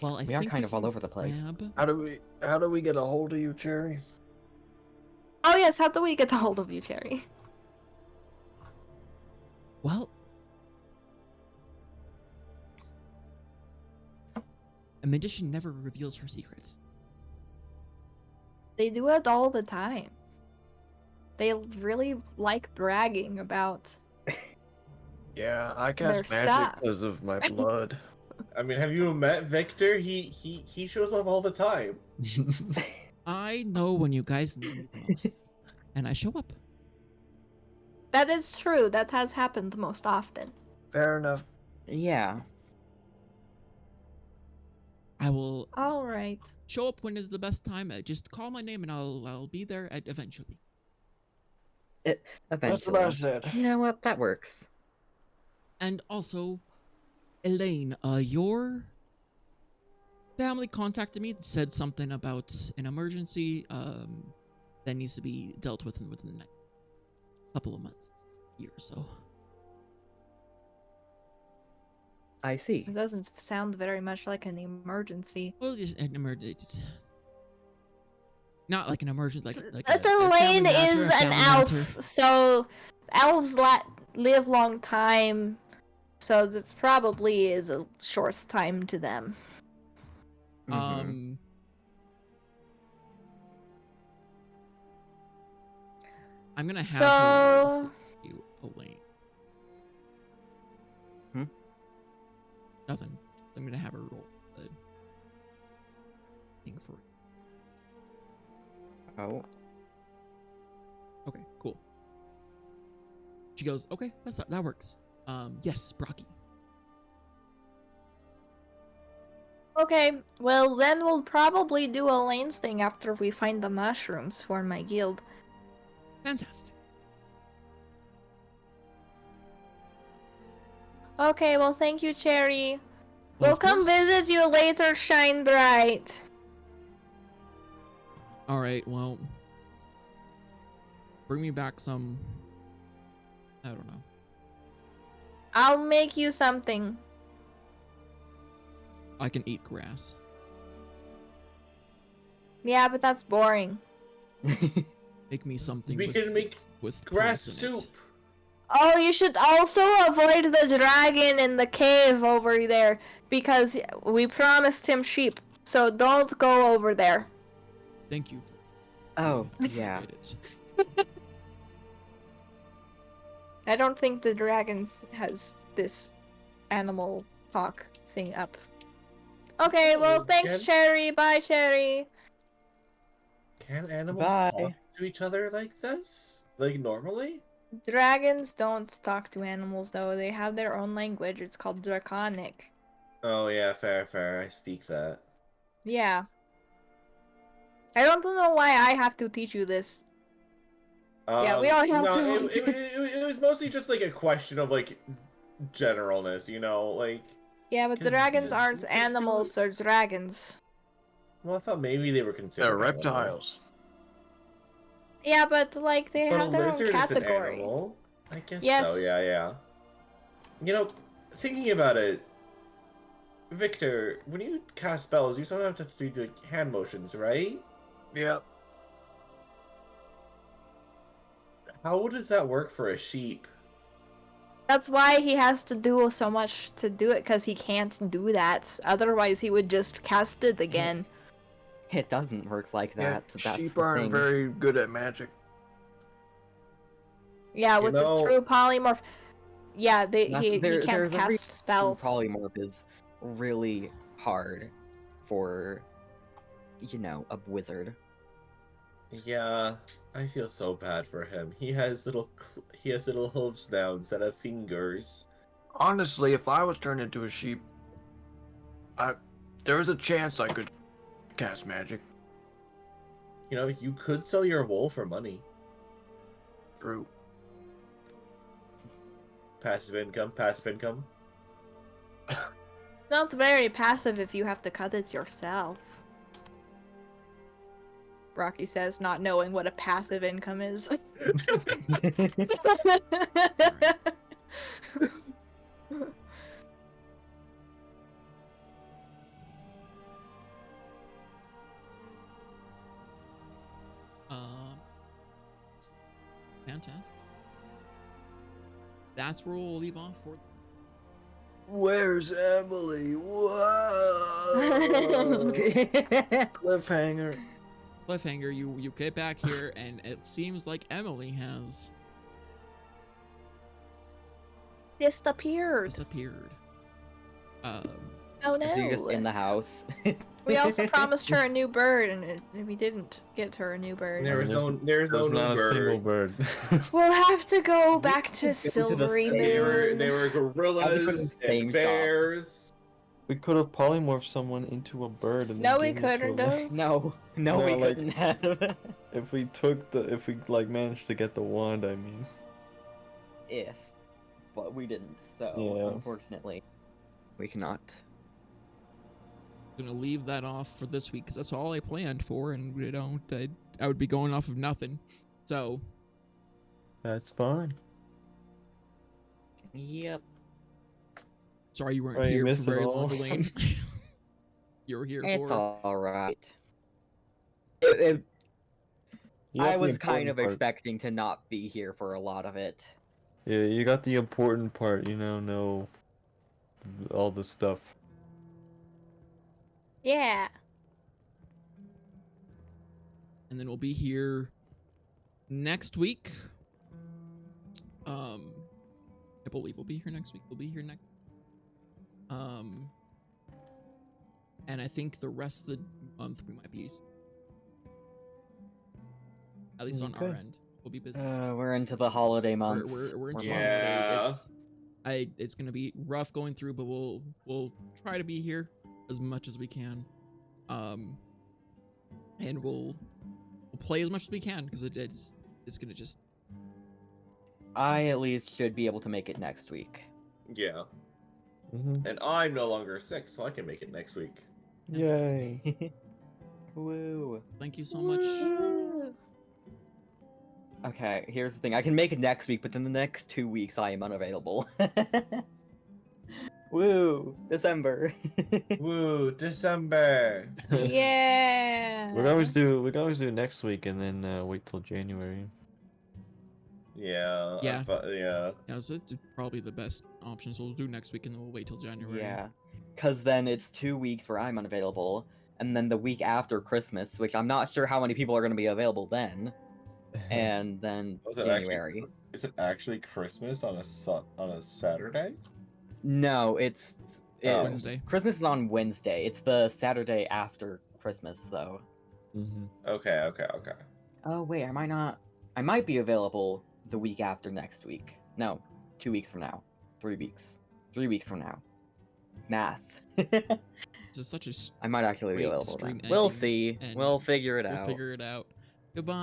Well, I We are think kind of all can over the place. grab- How do we get a hold of you, Cherry? Oh yes, how do we get a hold of you, Cherry? Well... A magician never reveals her secrets. They do it all the time. They really like bragging about Yeah, I Their cast magic stuff. because of my blood. I mean, have you met Victor? He shows up all the time. I know when you guys need me the most. And I show up. That is true. That has happened most often. Fair enough. Yeah. I will All right. show up when is the best time. Just call my name and I'll be there eventually. That's what I Eventually. said. You know what? That works. And also, Elaine, your family contacted me, said something about an emergency that needs to be dealt with within the next couple of months, year or so. I see. It doesn't sound very much like an emergency. Well, just an emergency. Not like an emergency, like But a family Elaine matter, is a an family elf, matter. so elves live long time, so this probably is a short time to them. Mhm. I'm gonna have her So- roll for you, Elaine. Hmm? Nothing. I'm gonna have her roll a thing for. Oh. Okay, cool. She goes, okay, that works. Yes, Brocky. Okay, well then we'll probably do Elaine's thing after we find the mushrooms for my guild. Fantastic. Okay, well thank you, Cherry. Well, We'll of come course. visit you later, Shine Bright. All right, well, bring me back some. I don't know. I'll make you something. I can eat grass. Yeah, but that's boring. Make me something. We with, can make with grass plants in it. soup. Oh, you should also avoid the dragon in the cave over there because we promised him sheep. So don't go over there. Thank you for. Oh, yeah. Appreciate it. I don't think the dragons has this animal talk thing up. Okay, well, Oh, thanks, can- Cherry. Bye, Cherry. Can animals Bye. talk to each other like this? Like normally? Dragons don't talk to animals, though. They have their own language. It's called Draconic. Oh yeah, fair. I speak that. Yeah. I don't know why I have to teach you this. Yeah, we don't have no, to. it was mostly just like a question of like generalness, you know, like. Yeah, but 'Cause dragons just- aren't just do animals, it. they're dragons. Well, I thought maybe they were considered They're animals. reptiles. Yeah, but like they But a have their own lizard is an category. animal. I guess Yes. so. Yeah. You know, thinking about it, Victor, when you cast spells, you sometimes have to do the hand motions, right? Yep. How does that work for a sheep? That's why he has to do so much to do it, because he can't do that. Otherwise, he would just cast it again. It doesn't work like Yeah, that. That's sheep the aren't thing. very good at magic. Yeah, You with know- the true polymorph. Yeah, he can't there's a cast reason spells. Polymorph is really hard for, you know, a wizard. Yeah, I feel so bad for him. He has little hooves now instead of fingers. Honestly, if I was turned into a sheep, there was a chance I could cast magic. You know, you could sell your wool for money. True. Passive income. It's not very passive if you have to cut it yourself. Rocky says, not knowing what a passive income is. Fantastic. That's where we'll leave off for. Where's Emily? Whoa! Cliffhanger. Cliffhanger, you get back here, and it seems like Emily has Disappeared. disappeared. Oh no. She's just in the house. We also promised her a new bird, and we didn't get her a new bird. There's no There's new not a single bird. bird. We'll have to go back to the Silvery same- Moon. They were How they put in gorillas the same and shop. bears. We could have polymorphed someone into a bird and then No, we given it to couldn't him. have. no, No, we like- couldn't have. If we like managed to get the wand, I mean. If, but we didn't. So Yeah. unfortunately, we cannot. Gonna leave that off for this week because that's all I planned for, and you know, I would be going off of nothing. So That's fine. Yep. sorry you weren't Oh, you here for missed it very all. long, Elaine. You were here It's for. all right. You got I the was kind important of part. expecting to not be here for a lot of it. Yeah, you got the important part, know all the stuff. Yeah. And then we'll be here next week. I believe we'll be here next week. We'll be here next. And I think the rest of the month we might be. At least on our Okay. end, we'll be busy. We're into the holiday month. We're into Yeah. holiday. It's gonna be rough going through, but we'll try to be here as much as we can. And we'll play as much as we can because it's gonna just. I at least should be able to make it next week. Yeah, Mm-hmm. and I'm no longer sick, so I can make it next week. Yay. Woo. Thank you so much. Okay, here's the thing. I can make it next week, but in the next 2 weeks I am unavailable. Woo! December. Woo, December. Yeah. We could always do next week and then wait till January. Yeah. Yeah. Yeah. Yeah, so it's probably the best option. So we'll do next week, and then we'll wait till January. Yeah, because then it's 2 weeks where I'm unavailable, and then the week after Christmas, which I'm not sure how many people are going to be available then, and then Was it January. Is it actually Christmas on a Saturday? No, Oh. Wednesday. Christmas is on Wednesday. It's the Saturday after Christmas, though. Okay. Oh wait, I might be available the week after next week. No, 2 weeks from now. 3 weeks. 3 weeks from now. Math. This is such a I might actually be Great available stream then. We'll endings, see. and We'll figure it we'll out. figure it out. Goodbye.